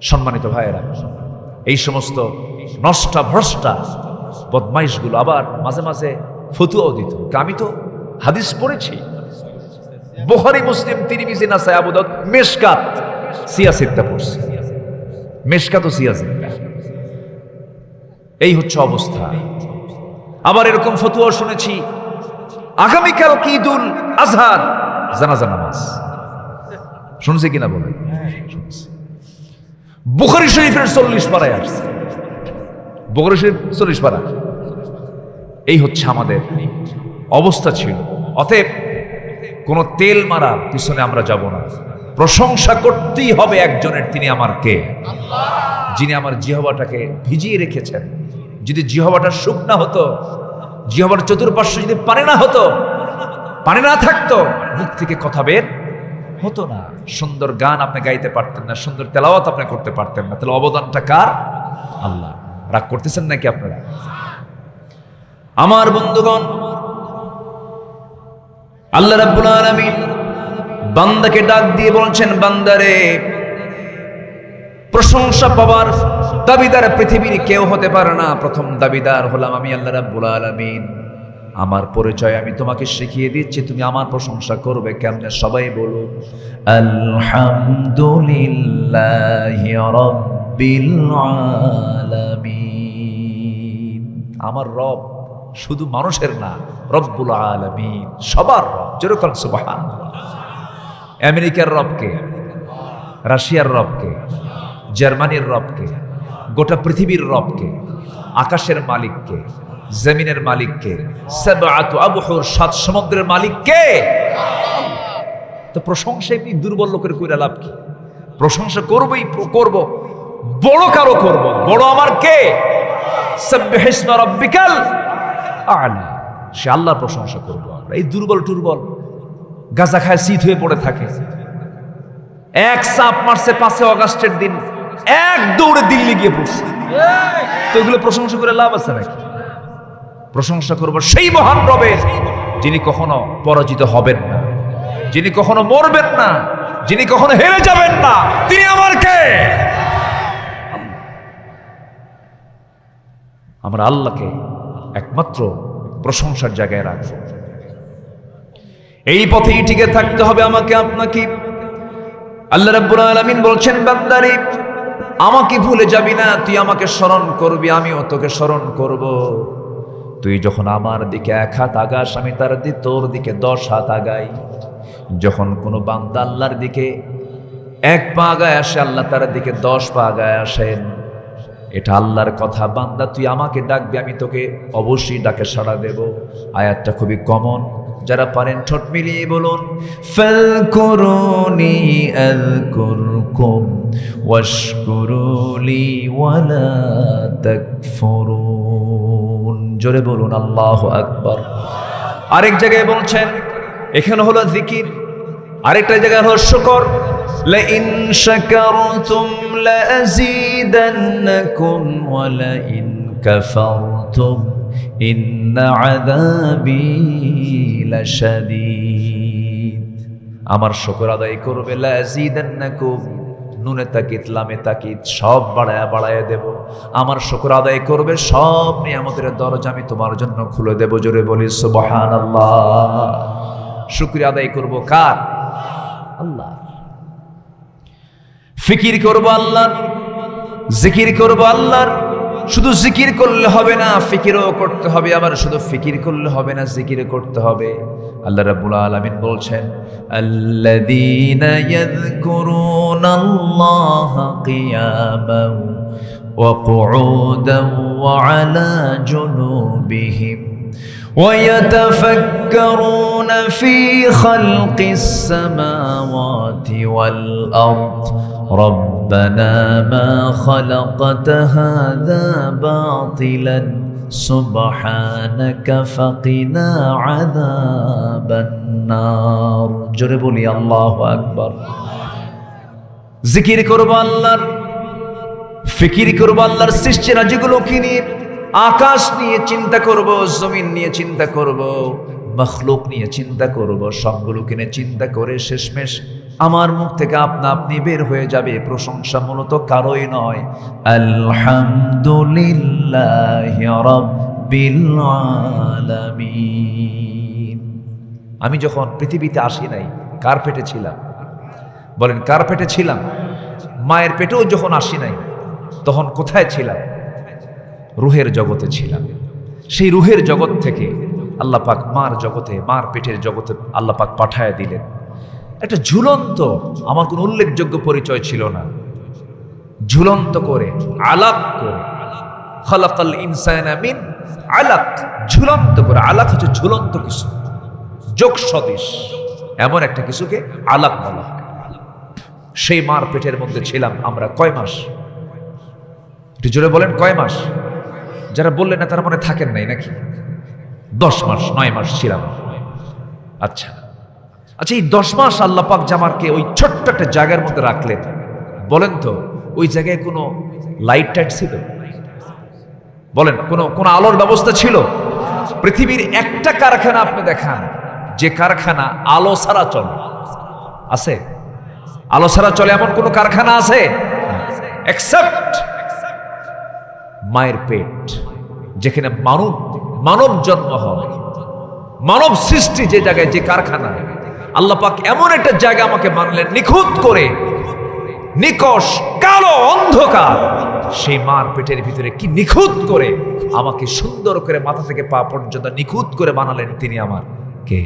S1: সম্মানিত ভাইয়েরা, এই সমস্ত নষ্টা ভ্রষ্টা বদমাইশগুলো আবার মাঝে মাঝে ফতুয়াও দিত। আমি তো হাদিস পড়েছি, বুখারী, মুসলিম, তিরমিজি, নাসাই, আবু দাউদ, মিশকাত, সিয়াসিত্তা পড়ছি, মিশকাত ও সিয়াসিত্তা। এই হচ্ছে অবস্থা। আবার এরকম ফতোয়া শুনেছি, আগামীকাল কি ঈদুল আজহার, জানাজা নামাজ। শুনছে কিনা বলেন? বুখারী শরীফের 40 পারায় আসছে, বুখারী শরীফ 40 পারা। এই হচ্ছে আমাদের অবস্থা ছিল। অতএব কোন তেল মারার পিছনে আমরা যাব না, প্রশংসা করতেই হবে একজনের। তিনি আমার কে? যিনি আমার জিহ্বাটাকে ভিজিয়ে রেখেছেন। যদি জিহ্বাটা শুকনা হতো, জিহ্বার চতুর্পার্শ্বে যদি পানি না হতো, পানি না থাকতো, মুখ থেকে কথা বের হতো না। সুন্দর গান আপনি গাইতে পারতেন না, সুন্দর তেলাওয়াত আপনি করতে পারতেন না। তাহলে অবদানটা কার? আল্লাহ। রাগ করতেছেন নাকি আপনারা? আমার বন্ধুগণ, আল্লাহ রাব্বুল আলামিন বান্দাকে ডাক দিয়ে বলছেন, বান্দারে, প্রশংসা পাবার দাবিদার পৃথিবীর কেউ হতে পারে না। প্রথম দাবিদার হলাম আমি, আল্লাহ রাব্বুল আলামিন। আমার পরিচয় আমি তোমাকে শিখিয়ে দিচ্ছি, তুমি আমার প্রশংসা করবে কেমনে? সবাই বলুন আলহামদুলিল্লাহি রাব্বিল আলামিন। আমার রব শুধু মানুষের না, রব্বুল আলামিন, সবার রব। যেরকম সুবহানাল্লাহ। আমেরিকার রবকে, রাশিয়ার রবকে, জার্মানির রবকে, গোটা পৃথিবীর রবকে, আকাশের মালিককে, জমিনের মালিককে, সাবআতু আবহুর, 7 সমুদ্রের মালিককে। তো প্রশংসা এমনি দুর্বল লোকের কইরা লাভ কি? প্রশংসা করবই করব, বড় কারো করব। বড় আমার কে? সাব্বিহিসমা রাব্বিকাল আ'লা। সে আল্লাহর প্রশংসা করব আমরা। এই দুর্বল টুর্বল গাঁজা খায় শীত হয়ে পড়ে থাকে, এক চাপ মারছে 5 আগস্টের দিন, এক দৌড়ে দিল্লি গিয়ে পড়ছে। তো এগুলো প্রশংসা করে লাভ আছে নাকি? প্রশংসা করব সেই মহান রবের, যিনি কখনো পরাজিত হবেন না, যিনি কখনো মরবেন না, যিনি কখনো হেরে যাবেন না। তিনি আমার কে? আমরা আল্লাহকে একমাত্র প্রশংসার জায়গায় রাখবো। এই পথেই টিকে থাকতে হবে আমাকে আপনাকে। আল্লাহ রাব্বুল আলামিন বলছেন, বান্দারে, আমাকে ভুলে যাবি না, তুই আমাকে স্মরণ করবি, আমিও তোকে স্মরণ করব। তুই যখন আমার দিকে 1 হাত আগাস, আমি তার দিকে, তোর দিকে 10 হাত আগাই। যখন কোনো বান্দা আল্লাহর দিকে 1 পা আগায় আসে, আল্লাহ তার দিকে 10 পা আগায় আসেন। এটা আল্লাহর কথা। বান্দা, তুই আমাকে ডাকবি, আমি তোকে অবশ্যই ডাকে সাড়া দেব। আয়াতটা খুবই কমন, যারা পারেন ঠোঁট মিলিয়ে বলুন, ফাযকুরুনি আযকুরকুম ওয়াশকুরুলি ওয়ালা তাকফুরুন। জোরে বলুন আল্লাহু আকবার। আরেক জায়গায় বলছেন, এখানে হলো জিকির, আরেকটা জায়গায় হলো শুকর। লাইন শাকারতুম লাযীদান্নাকুম ওয়া লাইন কাফারতুম ইন্না আযাবি লাশাদীদ। আমার শুকর আদায় করবে, লাযীদান্নাকুম, নুনে তাকিদ, লামে তাকিদ, সব বাড়ায়া বাড়ায়া দেব। আমার শুকর আদায় করবে, সব নিয়ামতের দরজা আমি তোমার জন্য খুলে দেব। জোরে বলি সুবহানাল্লাহ। শুকরিয়া আদায় করব কার? আল্লাহ। ফিকির করব আল্লাহর, জিকির করব আল্লাহর। শুধু জিকির করলে হবে না, ফিকিরও করতে হবে। আবার শুধু ফিকির করলে হবে না, জিকির করতে হবে। আল্লাহ রাব্বুল আলামিন বলছেন, আল্লাযীনা ইয়াযকুরুনাল্লাহা কিয়ামান ওয়া কুউদান ওয়া আলা জুনুবিহিম ويتفكرون في خلق السماوات والأرض ربنا ما خلقت هذا باطلا سبحانك فقنا عذاب النار। জোরে বলি আল্লাহু আকবার। জিকির করব আল্লাহর, ফিকির করব আল্লাহর সৃষ্টি রাজিগুলোকে নিয়ে। আকাশ নিয়ে চিন্তা করব, জমিন নিয়ে চিন্তা করব, মখলুক নিয়ে চিন্তা করব। সবগুলোকে নিয়ে চিন্তা করে শেষমেশ আমার মুখ থেকে আপনা আপনি বের হয়ে যাবে, প্রশংসা মূলত কারোই নয়, আলহামদুলিল্লাহি রাব্বিল আলামিন। আমি যখন পৃথিবীতে আসি নাই কার পেটে ছিলাম? বলেন কার পেটে ছিলাম? মায়ের পেটেও যখন আসি নাই তখন কোথায় ছিলাম? রুহের জগতে ছিলাম। সেই রুহের জগৎ থেকে আল্লাহ পাক মার জগতে, মার পেটের জগতে আল্লাহ পাক পাঠায় দিলেন একটা ঝুলন্ত, আমার কোনো উল্লেখযোগ্য পরিচয় ছিল না, ঝুলন্ত করে, আলাক করে, খালাকাল ইনসানা মিন আলাক, ঝুলন্ত করে। আলাক হচ্ছে ঝুলন্ত কিছু, যোগ সদৃশ এমন একটা কিছুকে আলাক বলা হয়। সেই মার পেটের মধ্যে ছিলাম আমরা কয় মাস? একটু জোরে বলেন, কয় মাস? যারা বললেন না তারা মনে থাকেন নাই নাকি? 10 মাস 9 মাস ছিলাম। আচ্ছা আচ্ছা, এই 10 মাস আল্লাহ পাক জামারকে ওই ছোট্ট একটা জায়গার মধ্যে রাখলেন। বলেন তো ওই জায়গায় কোনো লাইট টাইট ছিল? বলেন কোনো আলোর ব্যবস্থা ছিল? পৃথিবীর একটা কারখানা আপনি দেখান যে কারখানা আলো ছাড়া চলে? আছে? আলো ছাড়া চলে এমন কোন কারখানা আছে? এক্সেপ্ট মায়ের পেট, যেখানে মানব জন্ম হয়, মানব সৃষ্টি যে জায়গায়, যে কারখানা, আল্লাহ পাক এমন একটা জায়গা আমাকে মানলেন নিখুঁত করে, নিকষ কালো অন্ধকার, সেই মার পেটের ভিতরে কি নিখুঁত করে আমাকে সুন্দর করে মাথা থেকে পা পর্যন্ত নিখুঁত করে বানালেন। তিনি আমার কে?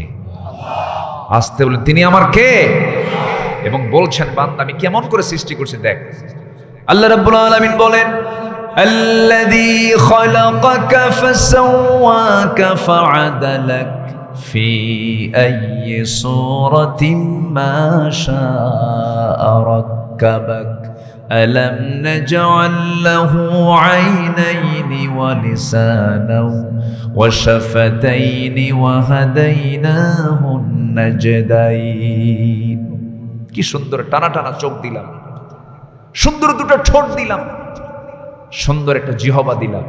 S1: আসতে বলেন, তিনি আমার কে? এবং বলছেন, বান্দা আমি কেমন করে সৃষ্টি করছি দেখ। আল্লাহ রাব্বুল আলামিন বলেন, আল্লাযী খালাকাকা ফাসাওয়াকা ফাআদালাক ফি আইয়ি সূরাতিন মা শাআ রাক্কাবাক আলাম নাজআল লাহু আইনাইনি ওয়া লিসানাও ওয়া শাফাতাইনি ওয়া হাদাইনাহুন নাজদাইন। কি সুন্দর টানা টানা চোখ দিলাম, সুন্দর দুটো ঠোঁট দিলাম, সুন্দর একটা জিহবা দিলাম।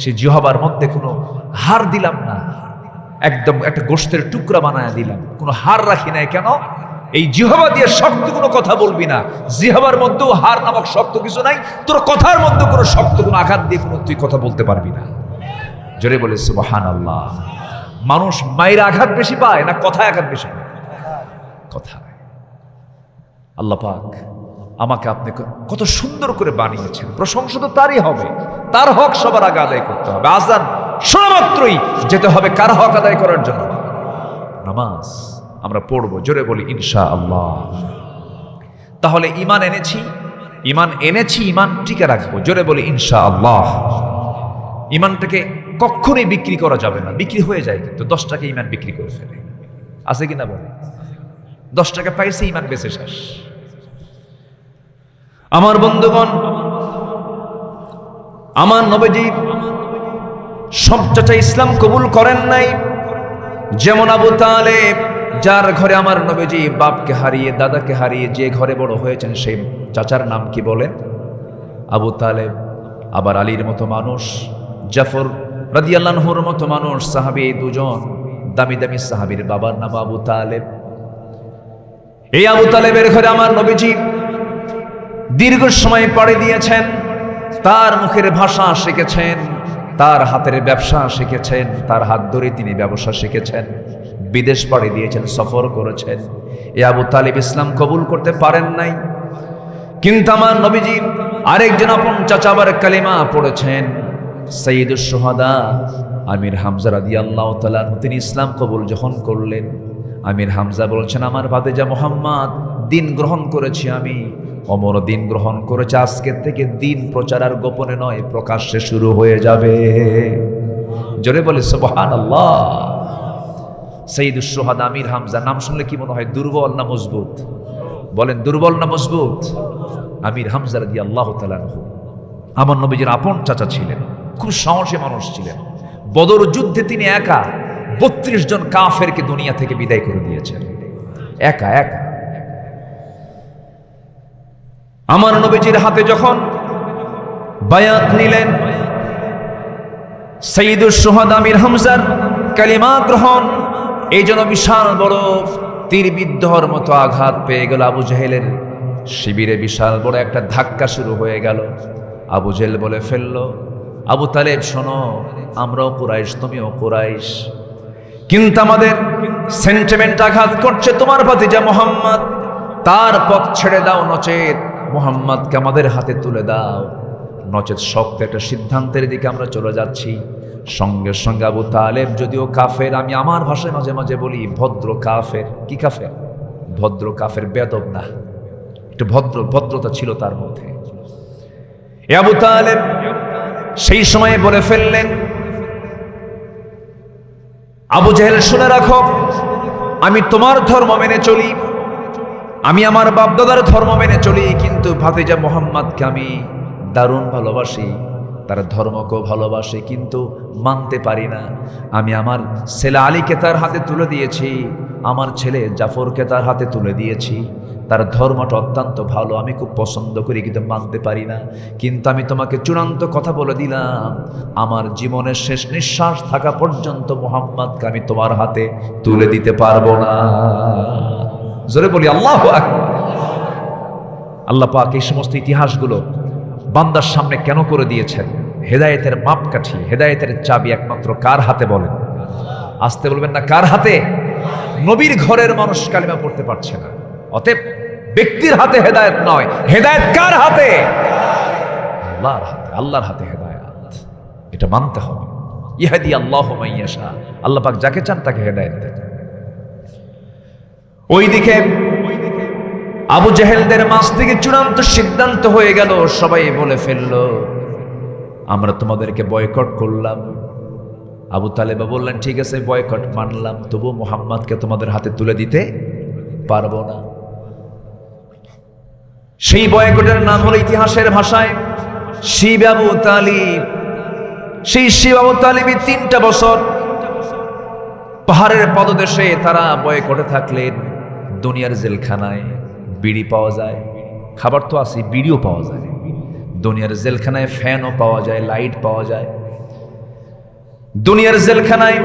S1: সেই জিহবার মধ্যে কোনো হাড় দিলাম না, একদম একটা গোশতের টুকরা বানায় দিলাম, কোনো হাড় রাখি নাই। কেন? এই জিহবা দিয়ে শক্ত কোনো কথা বলবি না। জিহবার মধ্যেও হাড় নামক শক্ত কিছু নাই, তোর কথার মধ্যে কোনো শক্ত কোনো আঘাত দিয়ে কোনো তুই কথা বলতে পারবি না। জোরে বলে সুবহানাল্লাহ। মানুষ মায়ের আঘাত বেশি পায় না কথায় আঘাত বেশি পায়? কথায়। আল্লাহ পাক আমাকে আপনি কত সুন্দর করে বানিয়েছেন, প্রশংসা তো তারই হবে। তার হক সবার আগে আদায় করতে হবে। আজান শোনা মাত্রই যেতে হবে কার হক আদায় করার জন্য? নামাজ আমরা পড়বো। জোরে বলি ইনশাআল্লাহ। তাহলে ঈমান এনেছি, ঈমান টিকে রাখবো। জোরে বলি ইনশাআল্লাহ। ঈমানটাকে কখনোই বিক্রি করা যাবে না। বিক্রি হয়ে যায় কিন্তু 10 টাকা ঈমান বিক্রি করে ফেলে, আছে কিনা বলে? 10 টাকা পাইছে, ঈমান বেঁচে শেষ। আমার বন্ধুগণ, আমার নবীজি সব চাচা ইসলাম কবুল করেন নাই। যেমন আবু তালেব, যার ঘরে আমার নবীজি বাপকে হারিয়ে, দাদাকে হারিয়ে যে ঘরে বড় হয়েছেন, সেই চাচার নাম কি বলেন? আবু তালেব। আবার আলীর মতো মানুষ, জাফর রাদিয়াল্লাহু আনহুর মতো মানুষ, সাহাবী, দুজন দামি দামি সাহাবীর বাবার নাম আবু তালেব। এই আবু তালেবের ঘরে আমার নবীজি দীর্ঘ সময় পাড়ি দিয়েছেন, তার মুখের ভাষা শিখেছেন, তার হাতের ব্যবসা শিখেছেন, তার হাত ধরে তিনি ব্যবসা শিখেছেন, বিদেশ পাড়ি দিয়েছেন, সফর করেছেন। এ আবু তালিব ইসলাম কবুল করতে পারেন নাই। কিন্তু আমার নবীজি আরেকজন আপন চাচা আবার কালিমা পড়েছেন, সাইয়্যিদুশ শুহাদা আমির হামজা রাদিয়াল্লাহু তাআলা আনহু। তিনি ইসলাম কবুল যখন করলেন, আমির হামজা বলছেন, আমার ভাতিজা মুহাম্মদ দিন গ্রহণ করেছি আমি, অমর দিন গ্রহণ করেছে। আজকের থেকে দিন প্রচার আর গোপনে নয়, প্রকাশ্যে শুরু হয়ে যাবে। জোরে বলে সুবহানাল্লাহ। সাইয়্যিদুশ শুহাদা আমির হামজা নাম শুনলে কি মনে হয়? দুর্বল না মজবুত? বলেন দুর্বল না মজবুত? আমির হামজা রাদিয়াল্লাহু তাআলা আনহু আমার নবীজির আপন চাচা ছিলেন, খুব সাহসী মানুষ ছিলেন। বদর যুদ্ধে তিনি একা 32 জন কাফেরকে দুনিয়া থেকে বিদায় করে দিয়েছেন, একা একা। আমার নবীজির হাতে যখন বায়াত নিলেন, সাইয়্যিদুশ শুহাদা আমির হামজার কালিমা গ্রহণ, এই জন্য বিশাল বড় তীরবিদ্ধর মতো আঘাত পেয়ে গেল আবু জেহেলের শিবিরে। বিশাল বড় একটা ধাক্কা শুরু হয়ে গেল। আবু জেহেল বলে ফেলল, আবু তালেব শোনো, আমরাও কুরাইশ, তুমিও কুরাইশ, কিন্তু আমাদের সেন্টিমেন্ট আঘাত করছে তোমার ভাতিজা মুহাম্মদ, তার পথ ছেড়ে দাও, নচেত মুহাম্মদকে আমাদের হাতে তুলে দাও, নচেত শক্ত একটা সিদ্ধান্তের দিকে আমরা চলে যাচ্ছি। সঙ্গে সঙ্গে আবু তালেব যদিও কাফের, আমি আমার ভাষায় মাঝে মাঝে বলি ভদ্র কাফের। কি কাফের? ভদ্র কাফের, বেয়াদব না, একটু ভদ্রতা ছিল তার মধ্যে। আবু তালেব সেই সময় বলে ফেললেন, আবু জেহেল শুনে রাখো, আমি তোমার ধর্ম মেনে চলি, আমি আমার বাপদাদার ধর্ম মেনে চলি, কিন্তু ভাতিজা মুহাম্মদকে আমি দারুণ ভালোবাসি, তার ধর্মকেও ভালোবাসি, কিন্তু মানতে পারি না। আমি আমার ছেলে আলীকে তার হাতে তুলে দিয়েছি, আমার ছেলে জাফরকে তার হাতে তুলে দিয়েছি, তার ধর্মটা অত্যন্ত ভালো, আমি খুব পছন্দ করি, কিন্তু মানতে পারি না। কিন্তু আমি তোমাকে চূড়ান্ত কথা বলে দিলাম, আমার জীবনের শেষ নিঃশ্বাস থাকা পর্যন্ত মুহাম্মদকে আমি তোমার হাতে তুলে দিতে পারবো না। জোরে বলি আল্লাহু আকবার। আল্লাহ পাক এই সমস্ত ইতিহাসগুলো বান্দার সামনে কেন করে দিয়েছেন? হেদায়েতের মাপকাঠি, হেদায়েতের চাবি একমাত্র কার হাতে বলেন? আসতে বলবেন না, কার হাতে? নবীর ঘরের মানুষ কালিমা পড়তে পারছে না, অতএব ব্যক্তির হাতে হেদায়েত নয়, হেদায়েত কার হাতে? আল্লাহর হাতে। আল্লাহর হাতে হেদায়েত, এটা মানতে হবে। ইহদি আল্লাহু মান ইয়াশা, আল্লাহ পাক যাকে চান তাকে হেদায়েত দেন। ওইদিকে আবু জেহেলদের মাঝ থেকে চূড়ান্ত সিদ্ধান্ত হয়ে গেল, সবাই বলে ফেললো আমরা তোমাদেরকে বয়কট করলাম। আবু তালেবা বললেন ঠিক আছে বয়কট মানলাম, তবু মুহাম্মদকে তোমাদের হাতে তুলে দিতে পারবো না। সেই বয়কটের নাম হলো ইতিহাসের ভাষায় শিব আবু তালিব। সেই শিব আবু তালিবই 3টা বছর পাহাড়ের পদদেশে তারা বয়কটে থাকলেন। দুনিয়ার জেলখানায় বিড়ি পাওয়া যায়, খাবার তো আছে, বিড়িও পাওয়া যায়। দুনিয়ার জেলখানায় ফ্যানও পাওয়া যায়, লাইট পাওয়া যায়। দুনিয়ার জেলখানায়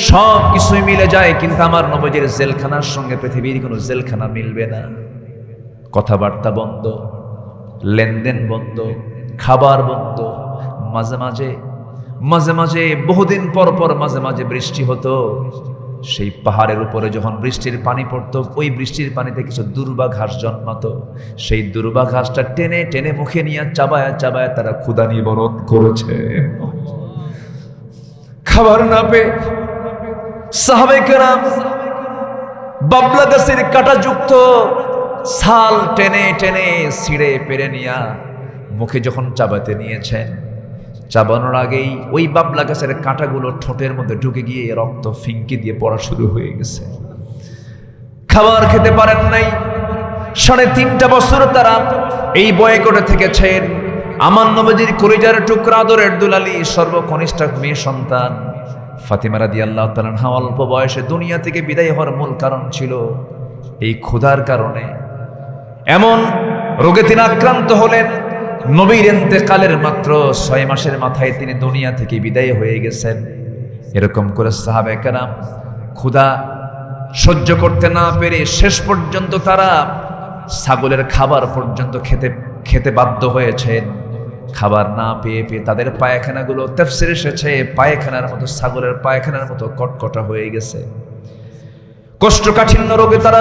S1: সব কিছুই মিলে যায়, কিন্তু আমার নবীর জেলখানার সঙ্গে পৃথিবীর কোনো জেলখানা মিলবে না। কথাবার্তা বন্ধ, লেনদেন বন্ধ, খাবার বন্ধ। মাঝে মাঝে বহুদিন পর পর মাঝে মাঝে বৃষ্টি হতো। সেই পাহাড়ের উপরে যখন বৃষ্টির পানি পড়তো, ওই বৃষ্টির পানিতে কিছু দুর্বা ঘাস জন্মাতো। সেই দুর্বা ঘাসটা টেনে টেনে মুখে নিয়ে চাবায়া চাবায়া তারা ক্ষুধা নিবারণ করেছে। খাবার না পেয়ে সাহাবে কেরাম বাবলা গাছের কাঁটাযুক্ত ছাল টেনে টেনে ছিঁড়ে পেরে নিয়া মুখে যখন চাবাতে নিয়েছেন, চাবানোর আগেই ওই বাবলা গাছের কাঁটাগুলো ঠোঁটের মধ্যে ঢুকে গিয়ে রক্ত ফিঙ্কি দিয়ে পড়া শুরু হয়ে গেছে। খাবার খেতে পারেন নাই। 3.5 বছর তারা এই বয়কটে থেকেছেন। আমার নবীর কলিজার টুকরা আদরের দুলালী সর্বকনিষ্ঠ মেয়ে সন্তান ফাতিমা রাদিয়াল্লাহু তাআলা আনহা অল্প বয়সে দুনিয়া থেকে বিদায় হওয়ার মূল কারণ ছিল এই ক্ষুধার কারণে। এমন রোগে তিনি আক্রান্ত হলেন, নবীর ইন্তেকালের মাত্র 6 মাসের মাথায় তিনি দুনিয়া থেকে বিদায় হয়ে গেছেন। এরকম করে সাহাবায়ে কেরাম ক্ষুধা সহ্য করতে না পেরে শেষ পর্যন্ত তারা ছাগলের খাবার পর্যন্ত খেতে বাধ্য হয়েছেন। খাবার না পেয়ে তাদের পায়খানাগুলো, তাফসীরে এসেছে পায়খানার মতো, ছাগলের পায়খানার মতো কটকটা হয়ে গেছে। কোষ্ঠকাঠিন্য রোগে তারা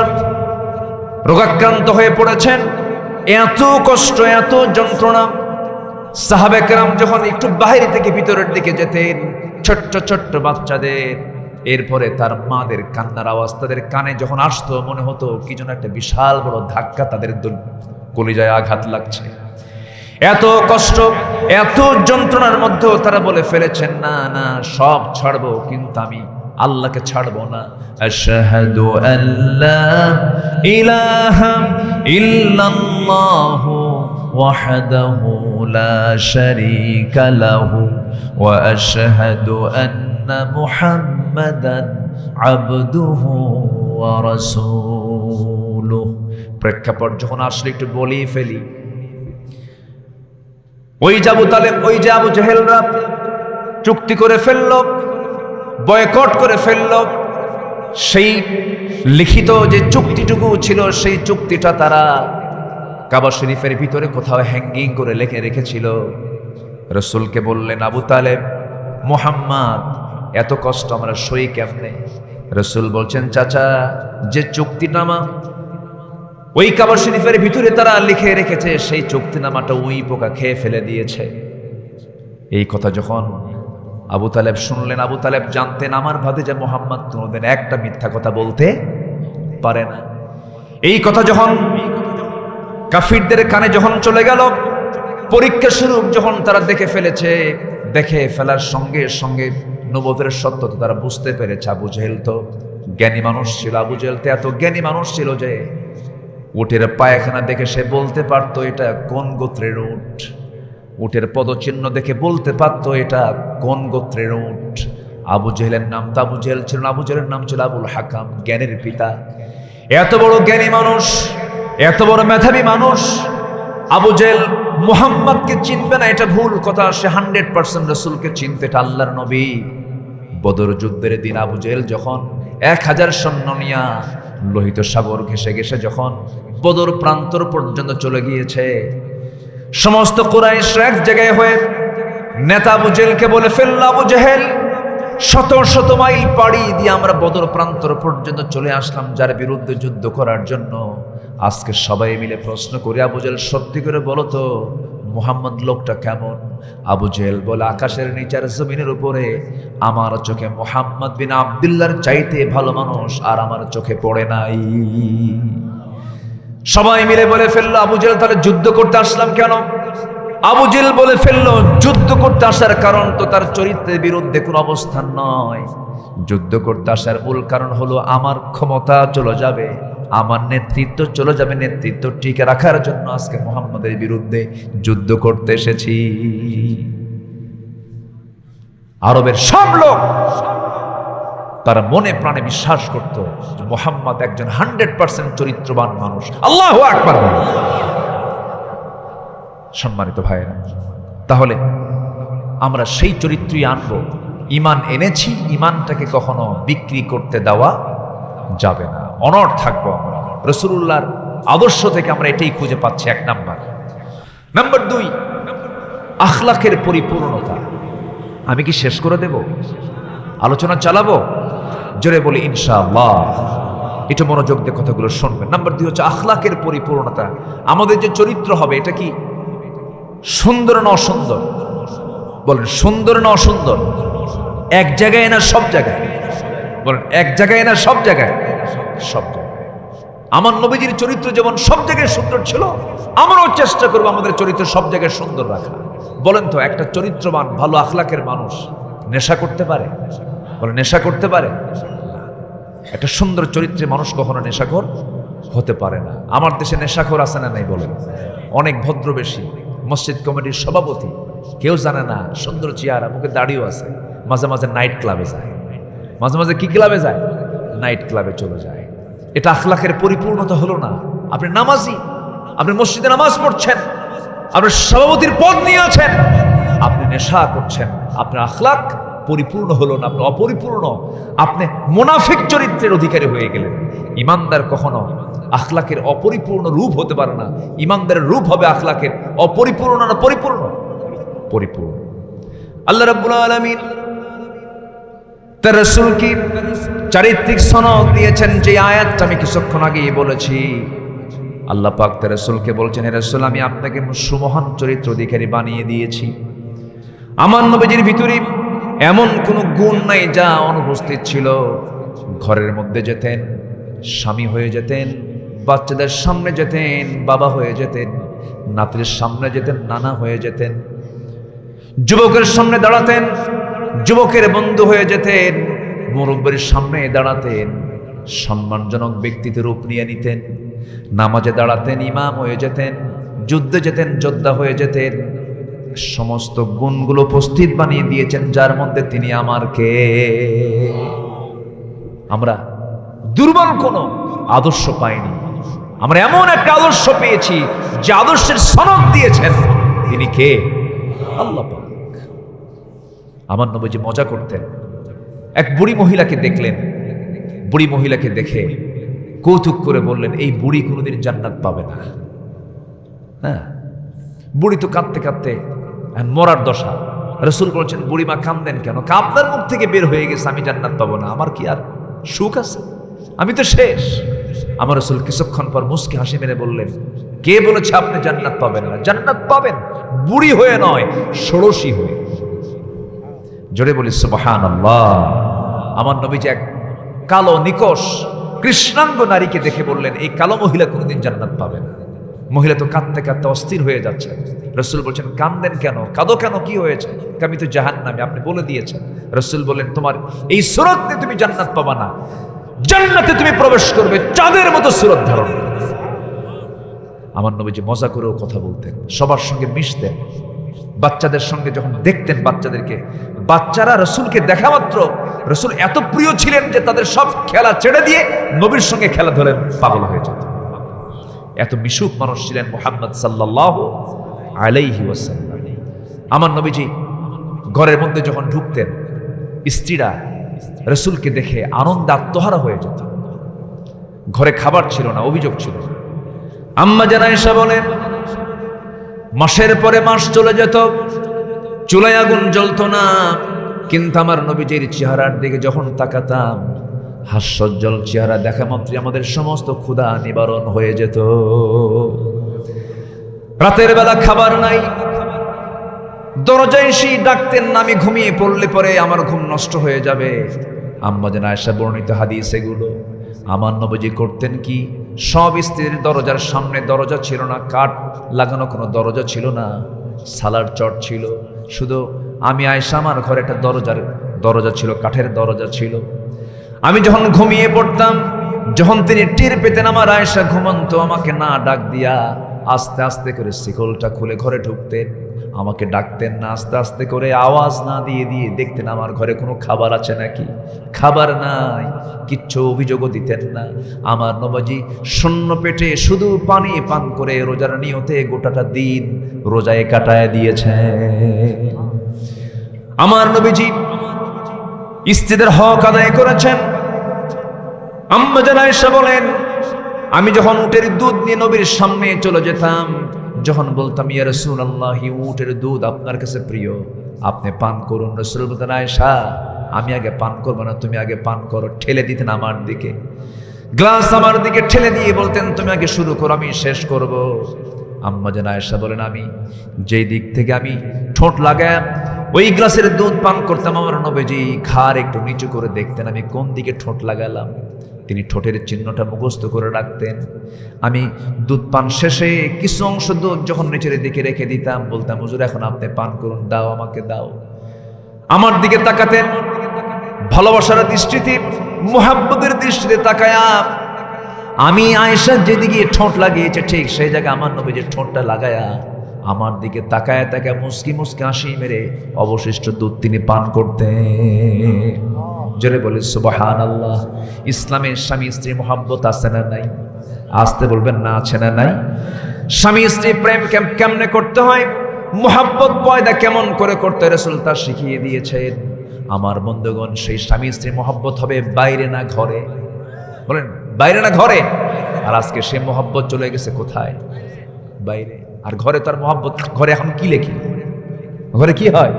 S1: রোগাক্রান্ত হয়ে পড়েছেন। এত কষ্ট, এত যন্ত্রণা। সাহাবে কেরাম যখন একটু বাইরে থেকে ভিতরের দিকে যেতেন, ছোট্ট ছোট্ট বাচ্চাদের, এরপরে তার মাদের কান্নার আওয়াজ তাদের কানে যখন আসতো, মনে হতো কি যেন একটা বিশাল বড় ধাক্কা তাদের কলিজায় আঘাত লাগছে। এত কষ্ট, এত যন্ত্রণার মধ্যেও তারা বলে ফেলেছেন না না সব ছাড়বো, কিন্তু আমি আল্লাহকে ছাড়বো না। আশহাদু আল্লা ইলাহা ইল্লাল্লাহু ওয়াহদাহু লা শারীকা লাহু ওয়া আশহাদু আন্না মুহাম্মাদান আবদুহু ওয়া রাসূলুহু। প্রেক্ষাপট যখন আসলে একটু বলেই ফেলি, ওই যে আবু তালেব, ওই যে আবু জেহেলরা চুক্তি করে ফেললো, বয়কট করে ফেললো। সেই লিখিত যে চুক্তিটুকু ছিল, সেই চুক্তিটা তারা কাবা শরীফের ভিতরে কোথাও হ্যাঙ্গিং করে লিখে রেখেছিল। রাসূলকে বললেন, আবু তালেব, মুহাম্মদ এত কষ্ট আমরা সই কেমনে? রাসূল বলছেন, চাচা, যে চুক্তিনামা ওই কাবা শরীফের ভিতরে তারা লিখে রেখেছে, সেই চুক্তিনামাটা ওই পোকা খেয়ে ফেলে দিয়েছে। এই কথা যখন আবু তালেব শুনলেন, আবু তালেব জানতেন আমার ভাতিজা মুহাম্মদ কোনোদিন একটা মিথ্যা কথা বলতে পারে না। এই কথা যখন কাফিরদের কানে যখন চলে গেল, পরীক্ষা স্বরূপ যখন তারা দেখে ফেলেছে, দেখে ফেলার সঙ্গে সঙ্গে নবুয়তের সত্যতা তারা বুঝতে পেরেছে। আবু জেহেল তো জ্ঞানী মানুষ ছিল, আবু জেহেল তো এত জ্ঞানী মানুষ ছিল যে উটের পায়খানা দেখে সে বলতে পারতো এটা কোন গোত্রের উট, উটের পদচিহ্ন দেখে বলতে পারতো এটা কোন গোত্রের উট। আবু জেহেলের নাম তো আবু জেহেল ছিল না, আবু জেহেলের নাম ছিল আবুল হাকাম, জ্ঞানের পিতা। এত বড় জ্ঞানী মানুষ, এত বড় মেধাবী মানুষ, আবু জেহেল মুহাম্মদকে চিনবে না এটা ভুল কথা। সে 100% রাসূলকে চিনতে, এটা আল্লাহর নবী। বদর যুদ্ধের দিন আবু জেহেল যখন 1000 সৈন্য নিয়া লোহিত সাগর ঘেঁষে ঘেঁষে যখন বদর প্রান্তর পর্যন্ত চলে গিয়েছে, সমস্ত কুরাইশ এক জায়গায় হয়ে নেতা আবু জেহেলকে বলে ফেলল, আবু জেহেল, শত শত মাইল পাড়ি দিয়ে আমরা বদর প্রান্তর পর্যন্ত চলে আসলাম যার বিরুদ্ধে যুদ্ধ করার জন্য। আজকে সবাই মিলে প্রশ্ন করি, আবু জেহেল সত্যি করে বলো তো মুহাম্মদ লোকটা কেমন? আবু জেহেল বলে, আকাশের নিচার জমিনের উপরে আমার চোখে মুহাম্মদ বিন আব্দুল্লাহর চাইতে ভালো মানুষ আর আমার চোখে পড়ে নাই। সবাই মিলে বলে ফেললো, আবু জেহেল তাহলে যুদ্ধ করতে আসলাম কেন? আবু জেহেল বলে ফেললো, যুদ্ধ করতে আসার কারণ তো তার চরিত্রের বিরুদ্ধে কোনো অবস্থান নয়। যুদ্ধ করতে আসার মূল কারণ হলো আমার ক্ষমতা চলে যাবে, আমার নেতৃত্ব চলে যাবে, নেতৃত্ব টিকে রাখার জন্য আজকে মুহাম্মদের বিরুদ্ধে যুদ্ধ করতে এসেছি। আরবের সব লোক তারা মনে প্রাণে বিশ্বাস করত যে মুহাম্মদ একজন 100% চরিত্রবান মানুষ। আল্লাহু আকবার। সম্মানিত ভাইরা, তাহলে আমরা সেই চরিত্রই আনবো। ঈমান এনেছি, ঈমানটাকে কখনো বিক্রি করতে দেওয়া যাবে না, অনড় থাকবো আমরা। রাসূলুল্লাহর আদর্শ থেকে আমরা এটাই খুঁজে পাচ্ছি। 1 নাম্বার। নাম্বার 2, আখলাকের পরিপূর্ণতা। আমি কি শেষ করে দেব? আলোচনা চালাবো? জোরে বলি ইনশাআল্লাহ। একটু মনোযোগ দিয়ে কথাগুলো শুনবেন। নাম্বার 2 হচ্ছে আখলাকের পরিপূর্ণতা। আমাদের যে চরিত্র হবে এটা কি সুন্দর না অসুন্দর? বলেন সুন্দর না অসুন্দর? এক জায়গায় না সব জায়গায়? বলেন এক জায়গায় না সব জায়গায়? সব জায়গায়। আমার নবীজির চরিত্র যেমন সব জায়গায় সুন্দর ছিল, আমরাও চেষ্টা করবো আমাদের চরিত্র সব জায়গায় সুন্দর রাখা। বলেন তো, একটা চরিত্রবান ভালো আখলাকের মানুষ নেশা করতে পারে? বলে নেশা করতে পারে? একটা সুন্দর চরিত্রে মানুষ কখনো নেশাখোর হতে পারে না। আমার দেশে নেশাখোর আছে না নাই বলেন? অনেক ভদ্রবেশী মসজিদ কমিটির সভাপতি, কেউ জানে না, সুন্দর চেহারা, মুখে দাড়িও আছে, মাঝে মাঝে নাইট ক্লাবে যায়। মাঝে মাঝে কি ক্লাবে যায়? নাইট ক্লাবে চলে যায়। এটা আখলাকের পরিপূর্ণতা হলো না। আপনি নামাজি, আপনি মসজিদে নামাজ পড়ছেন, আপনি সভাপতির পদ নিয়ে আছেন, আপনি নেশা করছেন, আপনার আখলাক পরিপূর্ণ হলো না, আপনি অপরিপূর্ণ, আপনি মুনাফিক চরিত্রের অধিকারী হয়ে গেলেন। ইমানদার কখনো আখলাকের অপরিপূর্ণ রূপ হতে পারে না। ইমানদারের রূপ হবে আখলাকের অপরিপূর্ণ না পরিপূর্ণ? পরিপূর্ণ। আল্লাহ রাব্বুল আলামিন তার রাসূলকে চারিত্রিক সনদ দিয়েছেন, যে আয়াতটা আমি কিছুক্ষণ আগেই বলেছি। আল্লাহ পাক তার রাসূলকে বলছেন, হে রাসূল, আমি আপনাকে সুমহান চরিত্র অধিকারী বানিয়ে দিয়েছি। আমার নবীজির ভিতরে এমন কোনো গুণ নাই যা অনুপস্থিত ছিল। ঘরের মধ্যে যেতেন, স্বামী হয়ে যেতেন, বাচ্চাদের সামনে যেতেন, বাবা হয়ে যেতেন, নাতির সামনে যেতেন, নানা হয়ে যেতেন, যুবকের সামনে দাঁড়াতেন, যুবকের বন্ধু হয়ে যেতেন, মুরব্বির সামনে দাঁড়াতেন, সম্মানজনক ব্যক্তিত্ব রূপ নিয়ে নিতেন, নামাজে দাঁড়াতেন, ইমাম হয়ে যেতেন, যুদ্ধে যেতেন, যোদ্ধা হয়ে যেতেন। সমস্ত গুণগুলো উপস্থিত বানিয়ে দিয়েছেন, যার মধ্যে তিনি আমার কে। আমরা দুর্বল কোনো আদর্শ পাইনি, আমরা এমন একটা আদর্শ পেয়েছি যে আদর্শের সনদ দিয়েছেন। তিনি কে? আল্লাহ পাক। আমার নবীজি মজা করতেন। এক বুড়ি মহিলাকে দেখলেন, বুড়ি মহিলাকে দেখে কৌতুক করে বললেন, এই বুড়ি কোনোদিন জান্নাত পাবে না। হ্যাঁ, বুড়ি তো কাঁদতে কাঁদতে মরার দশা। রাসূল বলছেন, বুড়িমা কাঁদেন কেন? আপনার মুখ থেকে বের হয়ে গেছে আমি জান্নাত পাবো না, আমার কি আর সুখ আছে? আমি তো শেষ। আমার রাসূল কিছুক্ষণ পর মুস্কি হাসি মেরে বললেন, কে বলেছে আপনি জান্নাত পাবেন না? জান্নাত পাবেন, বুড়ি হয়ে নয়, ষোড়শী হয়ে। জোরে বলি সুবহানাল্লাহ। আমার নবীজি এক কালো নিকষ কৃষ্ণাঙ্গ নারীকে দেখে বললেন, এই কালো মহিলা কোনোদিন জান্নাত পাবে না। মহিলা তো কাঁদতে কাঁদতে অস্থির হয়ে যাচ্ছে। রাসূল বলছেন, কাঁদেন কেন, কাঁদো কেন, কি হয়েছে? আমি তো জাহান্নামী, আপনি বলে দিয়েছেন। রাসূল বললেন, তোমার এই সুরত দিয়ে তুমি জান্নাত পাবা না, জান্নাতে তুমি প্রবেশ করবে চাঁদের মতো সুরত ধারণ করে। আমার নবীজি মজা করেও কথা বলতেন, সবার সঙ্গে মিশতেন। বাচ্চাদের সঙ্গে যখন দেখতেন, বাচ্চারা রাসূলকে দেখা মাত্র রাসূল এত প্রিয় ছিলেন যে তাদের সব খেলা ছেড়ে দিয়ে নবীর সঙ্গে খেলা ধরেন পাগল হয়ে যেত। এত মিশুক মানুষ ছিলেন মুহাম্মদ সাল্লাল্লাহু আলাইহি ওয়াসাল্লাম। আমার নবীজি ঘরের মধ্যে যখন ঢুকতেন, স্ত্রীরা রাসূলকে দেখে আনন্দে আত্মহারা হয়ে যেত। ঘরে খাবার ছিল না, অভিযোগ ছিল। আম্মা জান আয়েশা বলেন, মাসের পরে মাস চলে যেত, চুলায় আগুন জ্বলতো না, কিন্তু আমার নবীজির চেহারার দিকে যখন তাকাতাম, হাস্যোজ্জ্বল চেহারা দেখা মাত্রই আমাদের সমস্ত ক্ষুধা নিবারণ হয়ে যেত। রাতের বেলা খাবার নাই, দরজায় এসে ডাকতেন না, আমি ঘুমিয়ে পড়লে পরে আমার ঘুম নষ্ট হয়ে যাবে। আম্মা জান আয়েশা বর্ণিত হাদিস এগুলো। আমার নবীজি করতেন কি, সব স্ত্রীর দরজার সামনে দরজা ছিল না, কাঠ লাগানো কোনো দরজা ছিল না, সালার চট ছিল। শুধু আমি আয়েশা, আমার ঘরে একটা দরজা ছিল, কাঠের দরজা ছিল। আমি যখন ঘুমিয়ে পড়তাম, যখন তিনি টের পেতেন আমার আয়েশা ঘুমন্ত, আমাকে না ডাক দিয়া আস্তে আস্তে করে শিকলটা খুলে ঘরে ঢুকতেন, আমাকে ডাকতেন না, আস্তে আস্তে করে আওয়াজ না দিয়ে দিয়ে দেখতেন আমার ঘরে কোনো খাবার আছে নাকি। খাবার নাই, কিচ্ছু অভিযোগও দিতেন না। আমার নবীজি শূন্য পেটে শুধু পানি পান করে রোজার নিয়তে গোটাটা দিন রোজায় কাটায় দিয়েছেন। আমার নবীজি স্ত্রীদের হক আদায় করেছেন। আম্মা জান আয়েশা বলেন, আমি যখন উটের দুধ নিয়ে নবীর সামনে চলে যেতাম, যখন বলতাম, ইয়া রাসূলুল্লাহ, উটের দুধ আপনার কাছে প্রিয়, আপনি পান করুন। রাসূল বলতেন, আয়েশা আমি আগে পান করব না, তুমি আগে পান করো। ঠেলে দিতেন আমার দিকে, গ্লাস আমার দিকে ঠেলে দিয়ে বলতেন, তুমি আগে শুরু করো, আমি শেষ করব। আম্মা জান আয়েশা বলেন, আমি যেই দিক থেকে আমি ঠোঁট লাগায় ওই গ্লাসের দুধ পান করতাম, আমার নবীজি ঘাড় একটু নিচু করে দেখতেন আমি কোন দিকে ঠোঁট লাগালাম। তিনি ঠোঁটের চিহ্নটা মুখস্থ করে রাখতেন। আমি দুধ পান শেষে কিছু অংশ দুধ যখন নিচের দিকে রেখে দিতাম, বলতাম, হুজুর এখন আপনি পান করুন, দাও, আমাকে দাও। আমার দিকে তাকাতেন ভালোবাসার দৃষ্টিতে, মুহাব্বতের দৃষ্টিতে তাকায়া আমি আয়েশা যেদিকে ঠোঁট লাগিয়েছে ঠিক সেই জায়গায় আমার নবীজির ঠোঁটটা লাগায়া আমার দিকে তাকায় তাকায় মুস্কি মুস্কি হাসি মেরে অবশিষ্ট দুধ তিনি পান করতেন। জোরে বলে সুবহানাল্লাহ। ইসলামের স্বামী স্ত্রী মোহাব্বত আছে না নাই? আসতে বলবেন না, আছে না নাই? স্বামী স্ত্রী প্রেম কেমনে করতে হয়, মোহাব্বত পয়দা কেমন করে করতে রাসূল তা শিখিয়ে দিয়েছেন। আমার বন্ধুগণ, সেই স্বামী স্ত্রী মোহাব্বত হবে বাইরে না ঘরে? বলেন বাইরে না ঘরে? আর আজকে সে মোহাব্বত চলে গেছে কোথায়? বাইরে। আর ঘরে তার মোহাব্বত, ঘরে এখন কি লেখি, ঘরে কি হয়,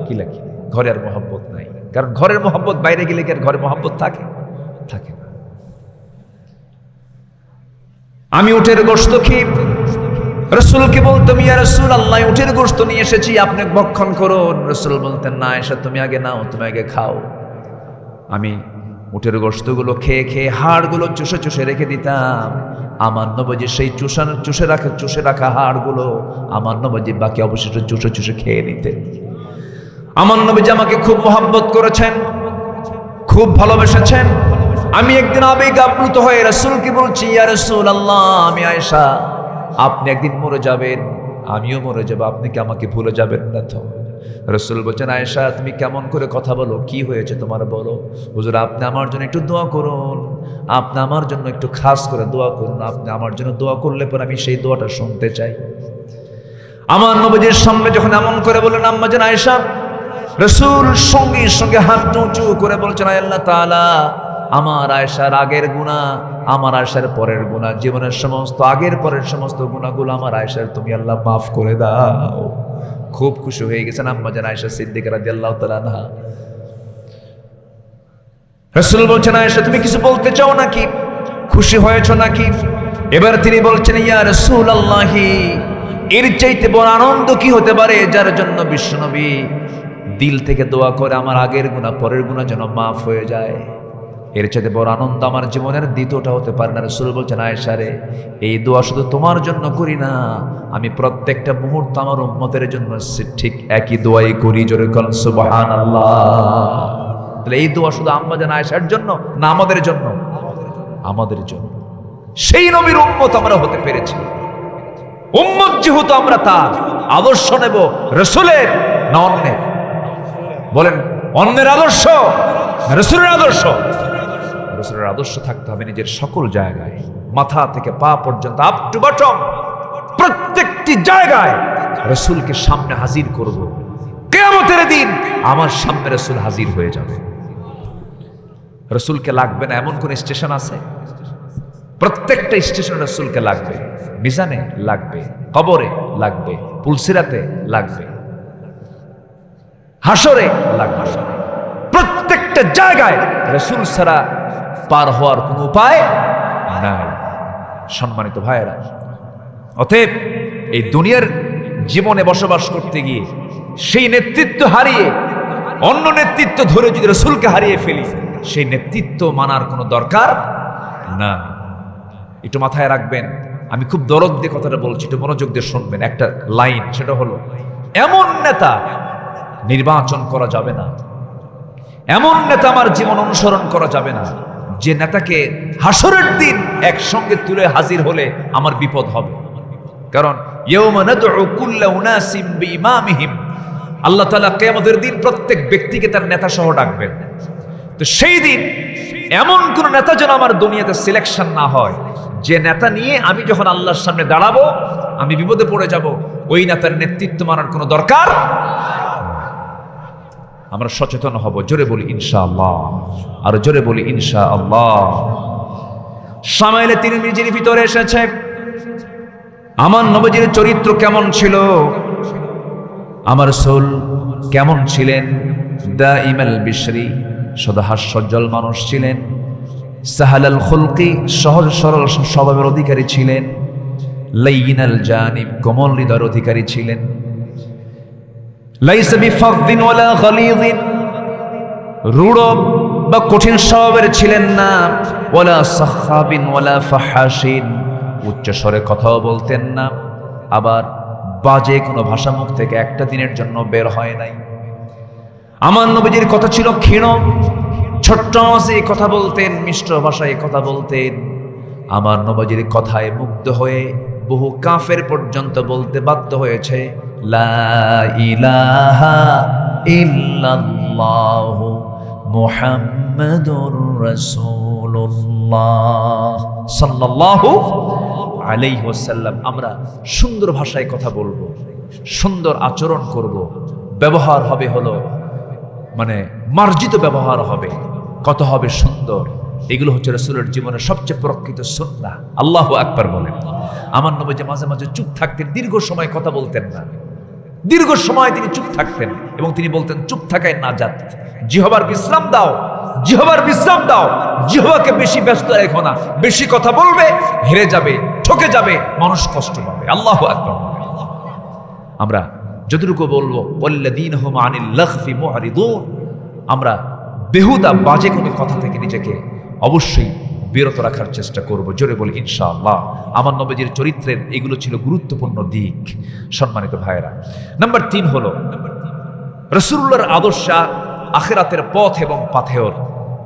S1: কি লেখি, ঘরে আর মোহাব্বত নাই। কারণ ঘরের মোহাব্বত বাইরে গেলে কি আর ঘরে মোহাব্বত থাকে? থাকে না। আমি উটের গোশত খেয়ে রাসূলকে বলতাম, ইয়া রাসূলুল্লাহ, উটের গোশত নিয়ে এসেছি, আপনি ভক্ষণ করুন। রাসূল বলতেন, না আয়েশা তুমি আগে নাও, তুমি আগে খাও। আমি উটের গোশতগুলো খেয়ে খেয়ে হাড়গুলো চুষে চুষে রেখে দিতাম। আমার নবীজি সেই চুষে রাখা হাড়গুলো আমার নবীজি বাকি অবশিষ্ট চুষে চুষে খেয়ে নিতেন। আমার নবীজি আমাকে খুব মহব্বত করেছেন, খুব ভালোবেসেছেন। আমি একদিন আবেগ আপ্লুত হয়ে রাসূলকে বলছি, ইয়া রাসূলুল্লাহ, আমি আয়েশা, আপনি একদিন মরে যাবেন, আমিও মরে যাব, আপনি কি আমাকে ভুলে যাবেন না তো? রাসূল বলছেন, আয়েশা তুমি কেমন করে কথা বলো, কি হয়েছে তোমার বলো? হুজুর আপনি আমার জন্য একটু দোয়া করুন, আপনি আমার জন্য একটু খাস করে দোয়া করুন, আপনি আমার জন্য দোয়া করলে পরে আমি সেই দোয়াটা শুনতে চাই। আমার নবীজির সামনে যখন এমন করে বললেন আম্মা জান আয়েশা, রাসূল সঙ্গে সঙ্গে হাত উঁচু করে বলছেন, আল্লাহ তাআলা আমার আয়েশার আগের গুনাহ, আমার আয়েশার পরের গুনাহ, জীবনের সমস্ত আগের পরের সমস্ত গুনাহগুলো আমার আয়েশার তুমি আল্লাহ মাফ করে দাও। খুব খুশি হয়ে গেছেন আম্মা জান আয়েশা সিদ্দিকা রাদিয়াল্লাহু তাআলা আনহা। রাসূল বলছেন, আয়েশা তুমি কিছু বলতে চাও নাকি, খুশি হয়েছ নাকি? এবার তিনি বলছেন, ইয়া রাসূলুল্লাহি, এর চাইতে বড় আনন্দ কি হতে পারে যার জন্য বিশ্বনবী দিল থেকে দোয়া করে আমার আগের গুনাহ পরের গুনাহ যেন মাফ হয়ে যায়। এর চাইতে বড় আনন্দ আমার জীবনের দ্বিতীয়টা হতে পারে না। রাসূল বলছেন, আয়েশা রে, এই দোয়া শুধু তোমার জন্য করি না, আমি প্রত্যেকটা মুহূর্ত আমার উম্মতের জন্য ঠিক একই দোয়াই করি। জোরে বলেন সুবহানাল্লাহ। তাহলে এই দোয়া শুধু আম্মা জান আয়েশার জন্য না আমাদের জন্য? আমাদের জন্য। সেই নবীর উম্মত আমরা হতে পেরেছি। উম্মত যেহেতু আমরা তার আদর্শ নেব, রাসূলের না অন্যের? বলেন, অন্যের আদর্শ না রাসূলের আদর্শ? রাসূলের আদর্শ থাকতে হবে নিজের সকল জায়গায়, মাথা থেকে পা পর্যন্ত, আপ টু বটম, প্রত্যেকটি জায়গায় রাসূলকে সামনে হাজির করব। কিয়ামতের দিন আমার সামনে রাসূল হাজির হয়ে যাবে। রাসূলকে লাগবে না এমন কোন স্টেশন আছে? প্রত্যেকটা স্টেশনে রাসূলকে লাগবে। মিজানে লাগবে, কবরে লাগবে, পুলসিরাতে লাগবে, হাসরে লাগবে। প্রত্যেকটা জায়গায় রাসূল ছাড়া পার হওয়ার কোনো উপায় নাই। সম্মানিত ভাইয়েরা, অতএব এই দুনিয়ার জীবনে বসবাস করতে গিয়ে সেই নেতৃত্ব হারিয়ে অন্য নেতৃত্ব ধরে যদি রাসূলকে হারিয়ে ফেলি, সেই নেতৃত্ব মানার কোনো দরকার না। একটু মাথায় রাখবেন, আমি খুব দরদ দিয়ে কথাটা বলছি, একটু মনোযোগ দিয়ে শুনবেন। একটা লাইন, সেটা হলো, এমন নেতা নির্বাচন করা যাবে না, এমন নেতা আমার জীবন অনুসরণ করা যাবে না যে নেতাকে হাসরের দিন একসঙ্গে তুলে হাজির হলে আমার বিপদ হবে। কারণ ইয়াউমা নাদউ কুল্লা উনাসিম বিইমামিহিম, আল্লাহ তাআলা কিয়ামতের দিন প্রত্যেক ব্যক্তিকে তার নেতা সহ ডাকবেন। তো সেই দিন এমন কোন নেতা যেন আমার দুনিয়াতে সিলেকশন না হয়, যে নেতা নিয়ে আমি যখন আল্লাহর সামনে দাঁড়াবো আমি বিপদে পড়ে যাব। ওই নেতার নেতৃত্ব মানার কোনো দরকার। আমরা সচেতন হব। জোরে বলি ইনশাআল্লাহ, আর জোরে বলি ইনশাআল্লাহ। সামাইলে তিরমিজির ভিতরে এসেছে, আমার নবীজির চরিত্র কেমন ছিল, আমার রাসূল কেমন ছিলেন? দাইমাল বিশরি, সদা হাস্যোজ্জ্বল মানুষ ছিলেন। সাহালাল খুলকি, সহজ সরল স্বভাবের অধিকারী ছিলেন। লাইনাল জানিব, কোমল হৃদয়ের অধিকারী ছিলেন। লাইসা বিফাযদিন ওয়ালা গালিযিন, রূঢ় বা কঠিন স্বভাবের ছিলেন না। ওয়ালা সাখাবিন ওয়ালা ফাহাশিন, উচ্চ স্বরে কথাও বলতেন না, আবার বাজে কোনো ভাষা মুখ থেকে একটা দিনের জন্য বের হয় নাই। আমার নবীজির কথা ছিল ক্ষীণ, ছোট্ট আওয়াজে কথা বলতেন, মিষ্ট ভাষায় কথা বলতেন। আমার নবীজির কথায় মুগ্ধ হয়ে বহু কাফের পর্যন্ত বলতে বাধ্য হয়েছে, লা ইলাহা ইল্লাল্লাহু মুহাম্মাদুর রাসূলুল্লাহ সাল্লাল্লাহু আলাইহি ওয়াসাল্লাম। আমরা সুন্দর ভাষায় কথা বলবো, সুন্দর আচরণ করব, ব্যবহার হবে হলো মানে মার্জিত ব্যবহার হবে, কত হবে সুন্দর। এগুলো হচ্ছে রাসূলের জীবনের সবচেয়ে প্রকৃত সুন্নাহ। আল্লাহু আকবার বলেন। আমার নবী যে মাঝে মাঝে চুপ থাকতেন, দীর্ঘ সময় কথা বলতেন না, দীর্ঘ সময় তিনি চুপ থাকতেন এবং তিনি বলতেন, চুপ থাকায় নাজাত, জিহবার বিশ্রাম দাও, জিহবার বিশ্রাম দাও, জিহবাকে বেশি ব্যস্ত রেখো না, বেশি কথা বলবে হেরে যাবে, ঠকে যাবে, মানুষ কষ্ট পাবে। আল্লাহু আকবার। আমরা যতটুকু বলবো, ওয়াল্লাযীনাহুম আনিল লাগফি মুআরিদুন, আমরা বেহুদা বাজে কোনো কথা থেকে নিজেকে অবশ্যই বিরত রাখার চেষ্টা করব। জোরে বলি ইনশাআল্লাহ। আমার নবীজির চরিত্রের এগুলো ছিল গুরুত্বপূর্ণ দিক। সম্মানিত ভাইয়েরা, নাম্বার 3 হলো রাসূলুল্লাহর আদর্শ আখিরাতের পথ এবং পাথেয়।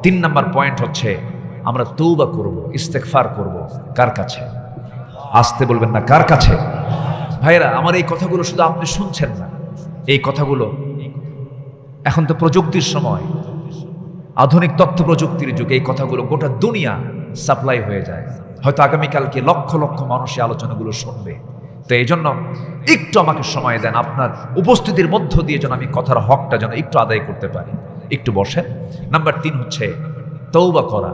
S1: 3 নাম্বার পয়েন্ট হচ্ছে আমরা তওবা করব, ইস্তেগফার করব। কার কাছে? আসতে বলবেন না, কার কাছে? ভাইয়েরা, আমার এই কথাগুলো শুধু আপনি শুনছেন না, এই কথাগুলো এখন তো প্রযুক্তির সময়, আধুনিক তথ্য প্রযুক্তির যুগে এই কথাগুলো গোটা দুনিয়া সাপ্লাই হয়ে যায়। হয়তো আগামীকালকে লক্ষ লক্ষ মানুষ এই আলোচনাগুলো শুনবে। তো এই জন্য একটু আমাকে সময় দেন, আপনার উপস্থিতির মধ্য দিয়ে যেন আমি কথার হকটা যেন একটু আদায় করতে পারি। একটু বসেন। নাম্বার 3 হচ্ছে তওবা করা,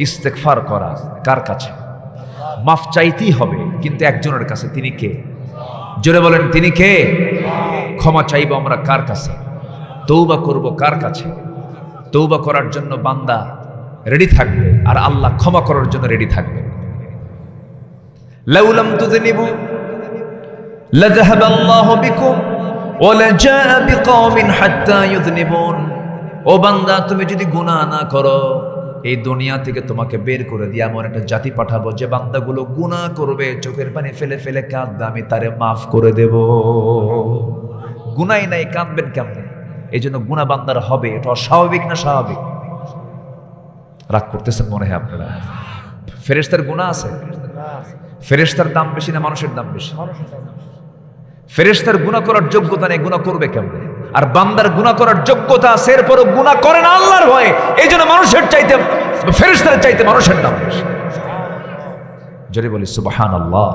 S1: ইস্তেগফার করা। কার কাছে? মাফ চাইতেই হবে, কিন্তু একজনের কাছে। তিনি কে? জোরে বলেন, তিনি কে? ক্ষমা চাইব আমরা কার কাছে? তওবা করব কার কাছে? তওবা করার জন্য বান্দা রেডি থাকবে, আর আল্লাহ ক্ষমা করার জন্য রেডি থাকবে। লাউ লাম তুযনিবু লাযাহাবা আল্লাহু বিকুম ওয়া লাজাআ বিকওমিন হাত্তা ইউযনিবুন। ও বান্দা, তুমি যদি গুনাহ না করো, এই দুনিয়া থেকে তোমাকে বের করে দিয়ে এমন একটা জাতি পাঠাবো যে বান্দাগুলো গুনাহ করবে, চোখের পানি ফেলে ফেলে কাঁদবে, আমি তারে মাফ করে দেব। গুনাই নাই, কাঁদবেন কেমনে? এই জন্য গুনাহ বান্দার হবে। এটা অস্বাভাবিক না স্বাভাবিক? রাগ করতেছেন মনে হয় আপনারা। ফেরেশতার গুনাহ আছে? ফেরেশতার দাম বেশি না মানুষের দাম বেশি? ফেরেশতার গুনাহ করার যোগ্যতা নেই, গুনাহ করবে কেমনে? আর বান্দার গুনাহ করার যোগ্যতা আছে, এরপরও গুনাহ করে না আল্লাহর ভয়ে। এই জন্য মানুষের চাইতে, ফেরেশতার চাইতে মানুষের দাম বেশি। যদি বলি সুবহানাল্লাহ।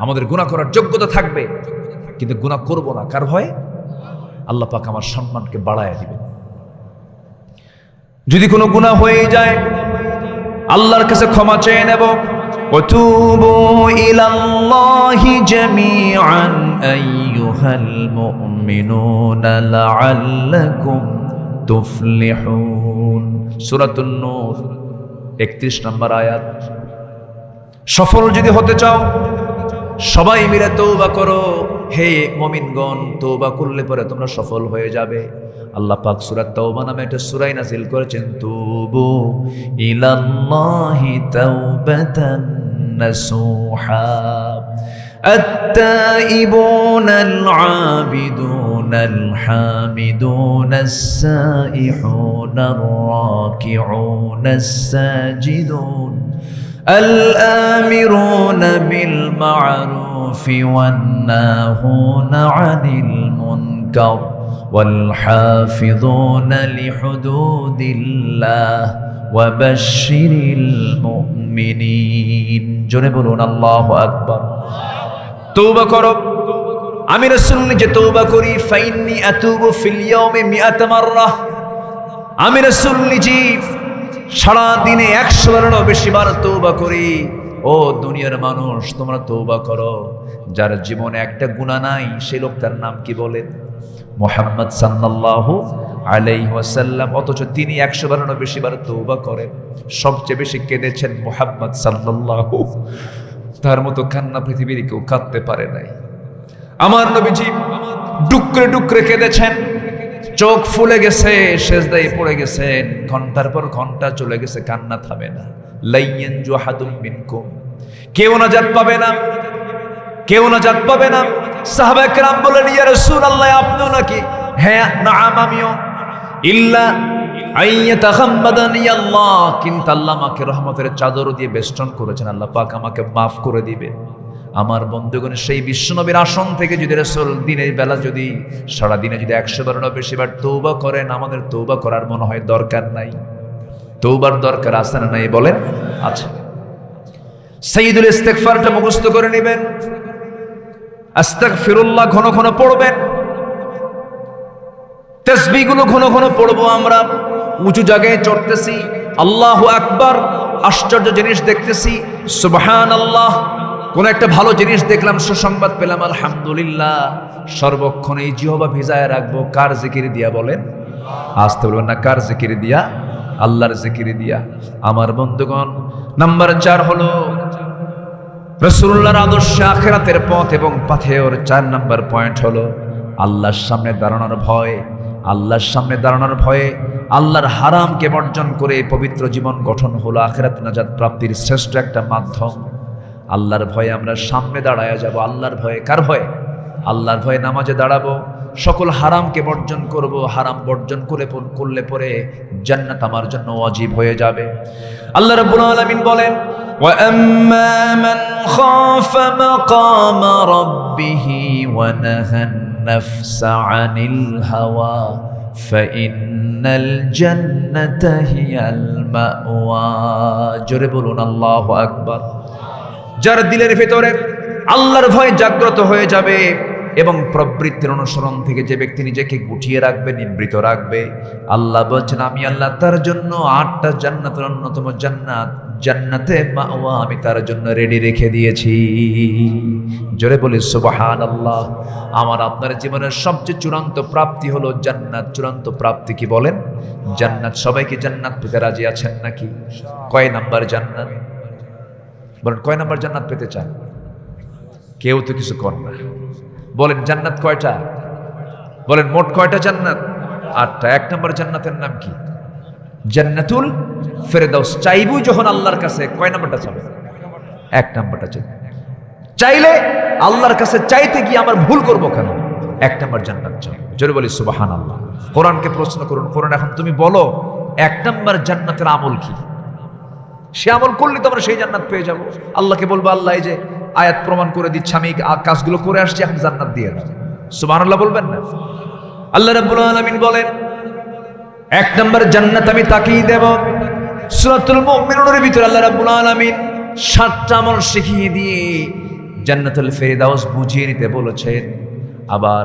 S1: আমাদের গুনাহ করার যোগ্যতা থাকবে, কিন্তু গুনাহ করব না। কার ভয়ে? আল্লাহ পাক আমার সম্মানকে বাড়ায় দিবেন। যদি কোনো গুনাহ হয়ে যায়, আল্লাহর কাছে ক্ষমা চেয়ে নেব। وتوبوا إلى الله جميعا أيها المؤمنون لعلكم تفلحون। সূরাতুন নূর 31 নম্বর আয়াত। সফল যদি হতে চাও, সবাই মিলে তওবা করো। হে মুমিনগণ, তওবা করলে পরে তোমরা সফল হয়ে যাবে। আল্লাহ পাক সূরা তাওবা নামে একটা সূরা নাযিল করেছেন। তুবু ইলাল্লাহি তাওবাতান নাসুহা আত-তাইবুনাল আবিদুনাল হামিদুনাস সাইহুনার রাকিউনাস সাজিদুন الآمرون بالمعروف والناهون عن المنكر والحافظون لحدود الله وبشر المؤمنين। জোরে বলুন আল্লাহু আকবার। তওবা করো। আমি রাসূল নিজে তওবা করি। ফাইন্নী আতুবু ফিল ইয়াউমি মিআতা মাররা। আমি রাসূল নিজে সারা দিনে 100 বারেরও বেশি বার তওবা করি। ও দুনিয়ার মানুষ, তোমরা তওবা করো। যার জীবনে একটা গুনাহ নাই, সেই লোকটার নাম কি বলেন? মুহাম্মদ সাল্লাল্লাহু আলাইহি ওয়াসাল্লাম। অথচ তিনি 100 বারেরও বেশি বার তওবা করেন। সবচেয়ে বেশি কেঁদেছেন মুহাম্মদ সাল্লাল্লাহু। তার মতো কান্না পৃথিবীর কেউ কাঁদতে পারে নাই। আমার নবীজি ডুকরে ডুকরে কেঁদেছেন। চোখ ফুলে গেছে, সেজদায় পড়ে গেছেন। ঘন্টার পর ঘন্টা চলে গেছে, কান্না থামে না। লাইয়ান জুহাদুম মিনকুম, কেউ নাজাত পাবে না, কেউ নাজাত পাবে না। সাহাবায়ে কেরাম বলেন, ইয়া রাসূলুল্লাহ, আপনিও নাকি? হ্যাঁ, নাআম, আমিও। ইল্লা আইয়াতাখাম্মাদানি আল্লাহ, কিন্তু আল্লাহ আমাকে রহমতের চাদর দিয়ে বেষ্টন করেছেন। আল্লাহ পাক আমাকে মাফ করে দিবেন। আমার বন্ধুগণ, সেই বিশ্বনবীর আসন থেকে যদি রাসূল দিনের বেলা যদি সারাদিনে যদি 100 বারেরও বেশি বার তওবা করেন, আমাদের তওবা করার মনে হয় দরকার নাই? তওবার দরকার আছে না নাই বলেন? আচ্ছা, সাইয়্যিদুল ইস্তিগফারটা মুখস্থ করে নেবেন। আস্তাগফিরুল্লাহ ঘন ঘন পড়বেন। তাসবিহগুলো ঘন ঘন পড়বো আমরা। উঁচু জায়গায় চড়তেছি, আল্লাহু আকবার। আশ্চর্য জিনিস দেখতেছি, সুবহানাল্লাহ। কোন একটা ভালো জিনিস দেখলাম, সুসংবাদ পেলাম, আলহামদুলিল্লাহ। সর্বক্ষণ এই জিহ্বা ভিজায় রাখবো কার জিকির দিয়া বলেন? আসতে বলবেন না, কার জিকির দিয়া? আল্লাহর জিকির দিয়া। আমার বন্ধুগণ, নাম্বার 4 হলো রাসূলুল্লাহর আদর্শ, আখিরাতের পথ এবং পাথেয়র 4 নাম্বার পয়েন্ট হলো আল্লাহর সামনে দাঁড়ানোর ভয়। আল্লাহর সামনে দাঁড়ানোর ভয়ে আল্লাহর হারামকে বর্জন করে পবিত্র জীবন গঠন হলো আখিরাত নাজাত প্রাপ্তির শ্রেষ্ঠ একটা মাধ্যম। আল্লাহর ভয়ে আমরা সামনে দাঁড়ায়া যাব। আল্লাহর ভয়ে, কার ভয়ে? আল্লাহর ভয়ে নামাজে দাঁড়াবো, সকল হারামকে বর্জন করব। হারাম বর্জন করলে পরে জান্নাত আমার জন্য ওয়াজিব হয়ে যাবে। আল্লাহ রাব্বুল আলামিন বলেন, ওয়া আম্মা মান খাফা মাকামা রাব্বিহি ওয়া নাহান নাফসা আনিল হাওয়া ফাইন্নাল জান্নাতা হিয়াল মাওয়া। জোরে বলুন আল্লাহু আকবার। যার দিলের ভেতরে আল্লাহর ভয় জাগ্রত হয়ে যাবে, এবং প্রবৃত্তির অনুসরণ থেকে যে ব্যক্তি নিজেকে গুটিয়ে রাখবে, নিবৃত রাখবে, আল্লাহ বলছেন আমি আল্লাহ তার জন্য 8টা জান্নাতের অন্যতম জান্নাত, জান্নাতে মাওয়া আমি তার জন্য রেডি রেখে দিয়েছি। জোরে বলি সুবহানাল্লাহ। আমার আপনার জীবনের সবচেয়ে চূড়ান্ত প্রাপ্তি হলো জান্নাত। চূড়ান্ত প্রাপ্তি কি বলেন? জান্নাত। সবাইকে জান্নাত পেতে রাজি আছেন নাকি? কয় নাম্বার জান্নাত বলেন? কয় নাম্বার জান্নাত পেতে চান? কেউ তো কিছু কর না। বলেন জান্নাত কয়টা? বলেন মোট কয়টা জান্নাত? 8টা। 1 নম্বর জান্নাতের নাম কি? জান্নাতুল ফেরদাউস। চাইবো যখন আল্লাহর কাছে কয় নাম্বারটা চাবে? 1 নাম্বারটা চাই। চাইলে আল্লাহর কাছে চাইতে গিয়ে আমার ভুল করব কেন? 1 নাম্বার জান্নাত চাই। জোরে বলি সুবহানাল্লাহ। কোরআনকে প্রশ্ন করুন, কোরআন এখন তুমি বলো 1 নাম্বার জান্নাতের আমল কি? সে আমল করলে তো আমরা সেই জান্নাত পেয়ে যাব। আল্লাহকে বলবো আল্লাহ এই যে আয়াত প্রমাণ করে দিচ্ছে, আমি কাজগুলো করে আসছি, এখন জান্নাত দিয়ে দাও। সুবহানাল্লাহ বলবেন না? আল্লাহ রাব্বুল আলামিন বলেন 1 নাম্বার জান্নাত আমি তাকেই দেব। সূরাতুল মুমিনুনের ভিতরে আল্লাহ রাব্বুল আলামিন 7টা আমল শিখিয়ে দিয়ে জান্নাতুল ফেরদাউস বুঝিয়ে নিতে বলেছেন। আবার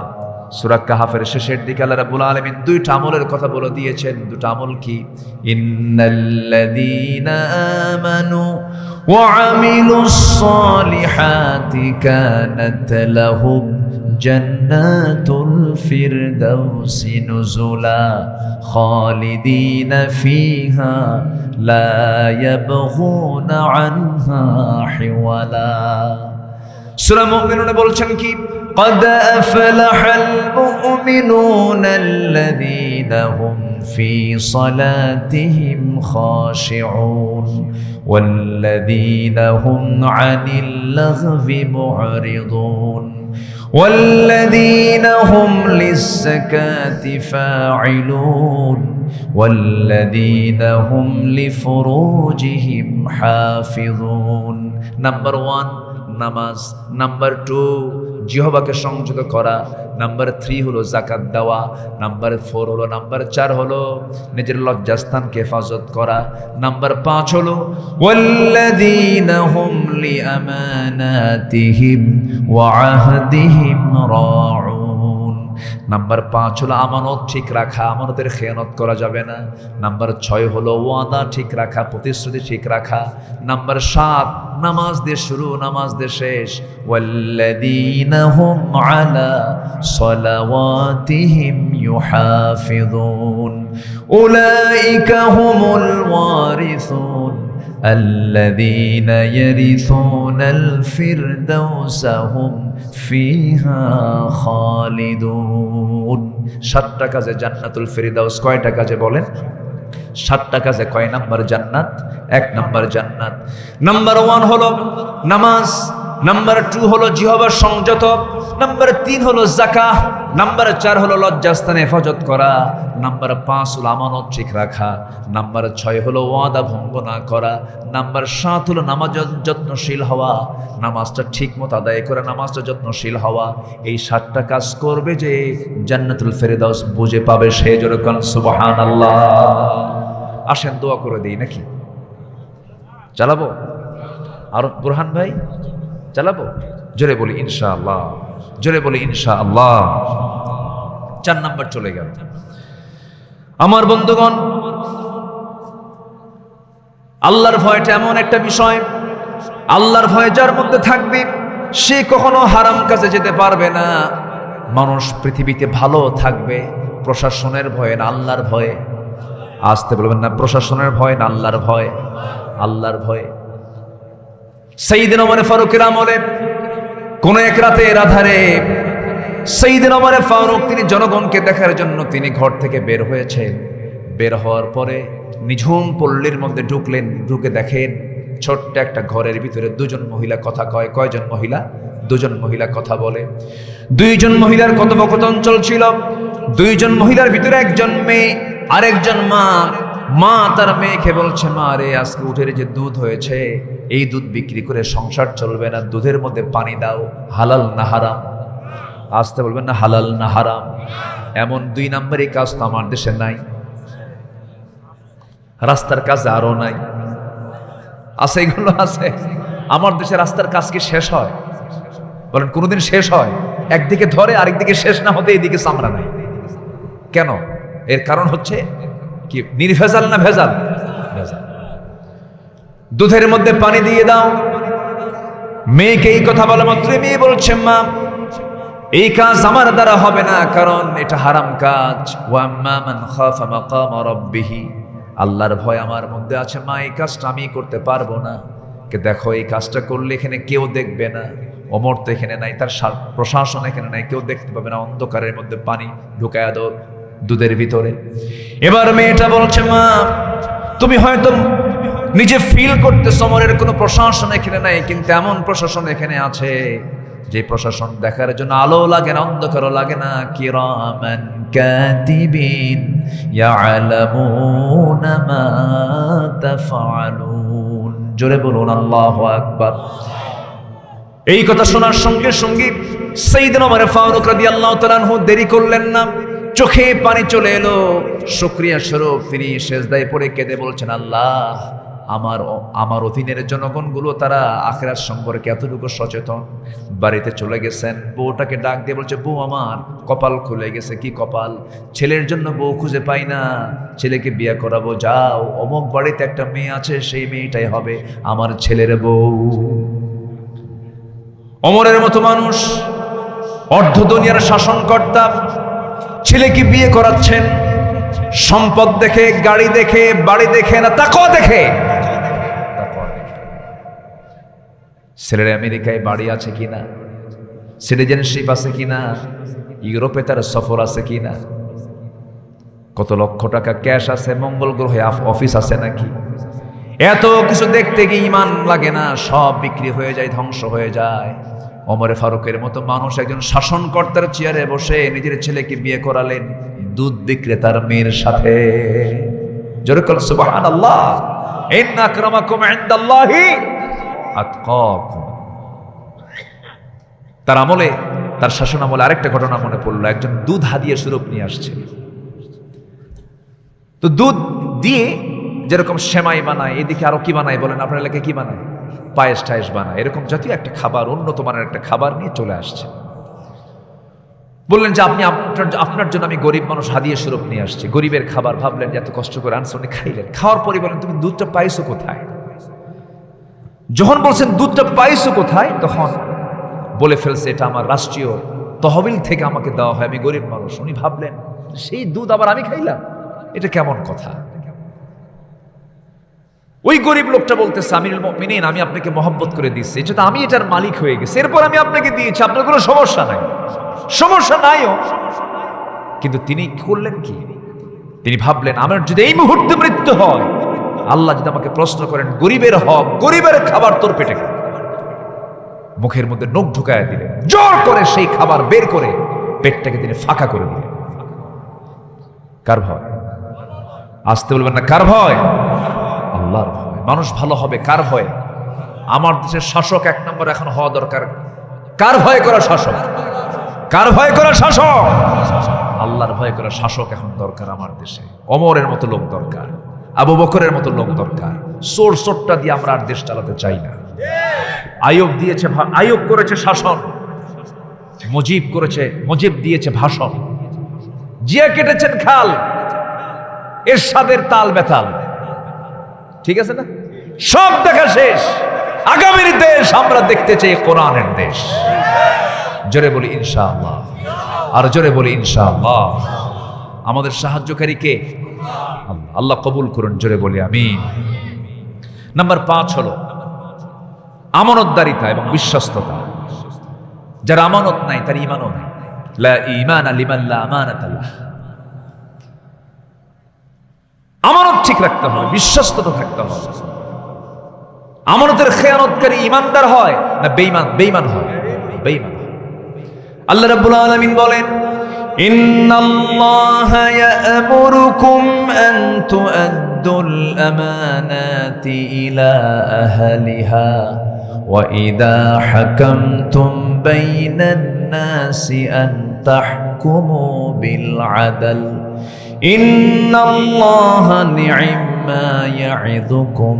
S1: সূরা কাহফের শেষের দিকে আল্লাহ রাব্বুল আলামিন 2টা আমলের কথা বলে দিয়েছেন। 2টা আমল কি? ইন্নাল্লাযীনা আমানু ওয়া আমিলুস সালিহাতি কানাত লাহুম জান্নাতুল ফিরদাউসি নুজুলা খালিদিনা ফিহা লা ইয়াবগুনা আনহা হিওয়ালা। সূরা মুমিনুন বলছেন কি? قد أفلح المؤمنون الذين هم في صلاتهم خاشعون والذين هم عن اللغو معرضون والذين هم للزكاة فاعلون والذين هم لفروجهم حافظون. Number 1 নামাজ, নাম্বার 2 জিহ্বাকে সংযত করা, নাম্বার 3 হলো যাকাত দেওয়া, নাম্বার 4 হলো, নাম্বার 4 হলো নিজের লজ্জাস্থানকে হেফাজত করা, নাম্বার 5 হলো ওয়াল্লাযীনা হুম লিআমানাতিহিম ওয়া আহদিহিম রাউন। নাম্বার 5 হলো আমানত ঠিক রাখা, আমানতের খেয়ানত করা যাবে না। নাম্বার 6 হলো ওয়াদা ঠিক রাখা, প্রতিশ্রুতি ঠিক রাখা। নাম্বার 7 নামাজ দিয়ে শুরু, নামাজ দিয়ে শেষ। ওয়াল্লাযীনা হুম আলা সালাওয়াতিহিম ইউহাফিযুন উলাইকা হুমুল ওয়ারিসুন الذين يرثون الفردوس هم فيها خالدون. 7টা কাজে জান্নাতুল ফিরদাউস। কয়টা কাজে বলেন? 7টা কাজে কয় নাম্বার জান্নাত? 1 নাম্বার জান্নাত। নাম্বার 1 হলো নামাজ, নাম্বার 2 হলো জিহ্বা সংযত, নাম্বার 3 হলো যাকাত, নাম্বার 4 হলো লজ্জাস্থানে হেফাজত করা, নাম্বার 5 হলো আমানত ঠিক রাখা, নাম্বার 6 হলো ওয়াদা ভঙ্গ না করা, নাম্বার 7 হলো নামাজ যত্নশীল হওয়া, নামাজটা ঠিক মতো আদায় করে নামাজটা যত্নশীল হওয়া। এই 7টা কাজ করবে যে জান্নাতুল ফেরদাউস বুঝে পাবে, সে জোরে কোন সুবহানাল্লাহ। আসেন দোয়া করে দেই নাকি? চালাবো? আর বুরহান ভাই চালাবো? জোরে বলি ইনশাআল্লাহ, জোরে বলি ইনশাআল্লাহ। 4 নাম্বার চলে গেল। আমার বন্ধুগণ, আল্লাহর ভয়টা এমন একটা বিষয়, আল্লাহর ভয় যার মধ্যে থাকবে সে কখনো হারাম কাজে যেতে পারবে না। মানুষ পৃথিবীতে ভালো থাকবে প্রশাসনের ভয়ে না আল্লাহর ভয়ে। আসতে বলবেন না, প্রশাসনের ভয় না আল্লাহর ভয়? আল্লাহর ভয়ে। সাইয়েদনা ওমর ফারুকের আমলে কোন এক রাতের আধারে সাইয়েদনা ওমর ফারুক তিনি জনগণকে দেখার জন্য তিনি ঘর থেকে বের হয়েছেন। বের হওয়ার পরে নিঝুম পল্লীর মধ্যে ঢুকলেন। ঢুকে দেখেন ছোট্ট একটা ঘরের ভিতরে 2জন মহিলা কথা কয়। কয়জন মহিলা? 2জন মহিলা কথা বলে। 2জন মহিলার কথোপকথন চলছিল। 2জন মহিলার ভিতরে একজন মেয়ে আর একজন মা। মা তার মেয়েকে বলছে, মা রে, আজকে উঠের যে দুধ হয়েছে এই দুধ বিক্রি করে সংসার চলবে না, দুধের মধ্যে পানি দাও। হালাল না হারাম? আসতে বলবেন না, হালাল না হারাম? এমন 2 নম্বরই কাজ তো আমার দেশে নাই। রাস্তার কাজ আরো নাই, আছে এগুলো আছে। আমার দেশে রাস্তার কাজ কি শেষ হয়? বলেন কোনোদিন শেষ হয়? একদিকে ধরে আরেকদিকে শেষ না হতে এদিকে চামড়া নাই কেন? এর কারণ হচ্ছে কি? নির্ভেজাল না ভেজাল? ভেজাল। দুধের মধ্যে পানি দিয়ে দাও, মেয়েকে এই কথা বলা মাত্র মেয়ে বলছে মা এই কাজ আমার দ্বারা হবে না, কারণ এটা হারাম কাজ। ওয়াম্মা মান খাফা মাকাম রাব্বিহি, আল্লাহর ভয় আমার মধ্যে আছে মা, এই কাজটা আমি করতে পারবো না। কে দেখো এই কাজটা করলে এখানে কেউ দেখবে না, ওমর তো এখানে নাই, তার প্রশাসন এখানে নাই, কেউ দেখতে পাবে না, অন্ধকারের মধ্যে পানি ঢুকায়া দাও দুধের ভিতরে। এবার মেয়েটা বলছে মা তুমি হয়তো নিজে ফিল করতেছ ওমরের কোনো প্রশাসন এখানে নাই, কিন্তু এমন প্রশাসন এখানে আছে যে প্রশাসন দেখার জন্য আলো লাগে না, অন্ধকারও লাগে না। কিরামান কাতিবিন ইয়ালামুনা মা তাফআলুন। জোরে বলুন আল্লাহু আকবার। এই কথা শোনার সঙ্গে সঙ্গে সাইয়েদনা ওমর ফারুক রাদিয়াল্লাহু তাআলা আনহু দেরি করলেন না, চোখে পানি চলে এলো। শুকরিয়া স্বরূপ তিনি সেজদায় পড়ে কেঁদে বলছেন আল্লাহ, আমার অধীনের জনগণগুলো তারা আখিরাত সম্পর্কে এতটুকু সচেতন। বাড়িতে চলে গেছেন, বউটাকে ডাক দিয়ে বলছে বউ আমার কপাল খুলে গেছে। কি কপাল? ছেলের জন্য বউ খুঁজে পাই না, ছেলেকে বিয়ে করাবো, যাও অমুক বাড়িতে একটা মেয়ে আছে, সেই মেয়েটাই হবে আমার ছেলের বউ। ওমরের মতো মানুষ, অর্ধ দুনিয়ার শাসনকর্তা, ছেলেকে বিয়ে করাচ্ছেন সম্পদ দেখে, গাড়ি দেখে, বাড়ি দেখে না, তাকওয়া দেখে। ছেলের আমেরিকায় বাড়ি আছে কিনা, সিটিজেনশিপ আছে কিনা, ইউরোপে তার সফর আছে কিনা, কত লক্ষ টাকা ক্যাশ আছে, মঙ্গল গ্রহে অফিস আছে নাকি, এত কিছু দেখতে গিয়ে ইমান লাগে না, সব বিক্রি হয়ে যায়, ধ্বংস হয়ে যায়। ওমর ফারুকের মতো মানুষ একজন শাসনকর্তার চেয়ারে বসে নিজের ছেলেকে বিয়ে করালেন দুধ বিক্রেতার মেয়ের সাথে। জোরে বল সুবহানাল্লাহ। ইন্না আকরামাকুম ইনদাল্লাহি আতকাকুম। তার আমলে, তার শাসন আমলে আরেকটা ঘটনা মনে পড়লো। একজন দুধ হাদিয়া স্বরূপ নিয়ে আসছে। তো দুধ দিয়ে যেরকম সেমাই বানায়, এদিকে আরো কি বানায় বলেন আপনার এলাকায়? কি বানায়? পায়েস টায়েস বানায়। এরকম জাতীয় একটা খাবার, উন্নত মানের একটা খাবার নিয়ে চলে আসছে। বললেন যে আপনি আপনার জন্য আমি গরিব মানুষ হাদিয়া স্বরূপ নিয়ে আসছি, গরিবের খাবার। ভাবলেন যে এত কষ্ট করে আনছে, উনি খাইলেন। খাওয়ার পরে বলেন তুমি দুধটা পাইছো কোথায়? যখন বলছেন দুধটা পাইছো কোথায়, তখন বলে ফেলছে এটা আমার রাষ্ট্রীয় তহবিল থেকে আমাকে দেওয়া হয়, আমি গরিব মানুষ। উনি ভাবলেন সেই দুধ আবার আমি খাইলাম, এটা কেমন কথা? ওই গরিব লোকটা বলতেছে আমিরুল মুমিনিন, আমি আপনাকে মহব্বত করে দিচ্ছি, এটা তো আমি এটার মালিক হয়ে গেছি, এরপর আমি আপনাকে দিয়েছি, আপনার কোনো সমস্যা নাই। সমস্যা নাইও, কিন্তু তিনি করলেন কি? তিনি ভাবলেন আমার যদি এই মুহূর্তে মৃত্যু হয়, আল্লাহ যদি আমাকে প্রশ্ন করেন গরিবের হক, গরিবের খাবার তোর পেটে কেন? মুখের মধ্যে নখ ঢুকায় দিলেন, জোর করে সেই খাবার বের করে পেটটাকে তিনি ফাঁকা করে দিলেন। কার ভয়? আসতে বলবেন না, কার ভয়? আল্লাহর ভয়। মানুষ ভালো হবে কার ভয়? আমার দেশের শাসক এক নম্বর এখন হওয়া দরকার কার ভয় করা শাসক? কার ভয় করা শাসক? আল্লাহর ভয় করা শাসক এখন দরকার আমার দেশে। ওমরের মতো লোক দরকার, আবু বকরের মতো লোক দরকার। সোরটা দিয়ে আমরা আর দেশ চালাতে চাই না। আইয়ুব করেছে শাসন, মুজিব দিয়েছে ভাষণ, জিয়া কেটেছেন খাল, এরশাদের তাল বেতাল, ঠিক আছে না? সব দেখা শেষ। আগামীর দেশ আমরা দেখতে চাই কোরআনের দেশ। জোরে বলি ইনশাআল্লাহ, আর জোরে বলি ইনশাআল্লাহ। আমাদের সাহায্যকারী কে? আল্লাহ কবুল করুন, জোরে বলি আমিন। নাম্বার 5 হলো আমানতদারিতা এবং বিশ্বস্ততা। যার আমানত নাই তার ঈমানও নাই। লা ঈমানা লিমান লা আমানাতা লাহ। আমানত ঠিক রাখতে হবে, বিশ্বস্ততা থাকতে হবে। আমানতের খেয়ানতকারী ঈমানদার হয় না বেঈমান হয়? বেঈমান। আল্লাহ রাব্বুল আলামিন বলেন ইন্নাল্লাহা ইয়া'মুরুকুম আন তু'আদ্দুল আমানাতি ইলা আহলিহা ওয়া ইযা হাকামতুম বাইনান নাসি আন তাহকুমু বিল আদল ইন্নাল্লাহা নি'মা ইয়া'ইযুকুম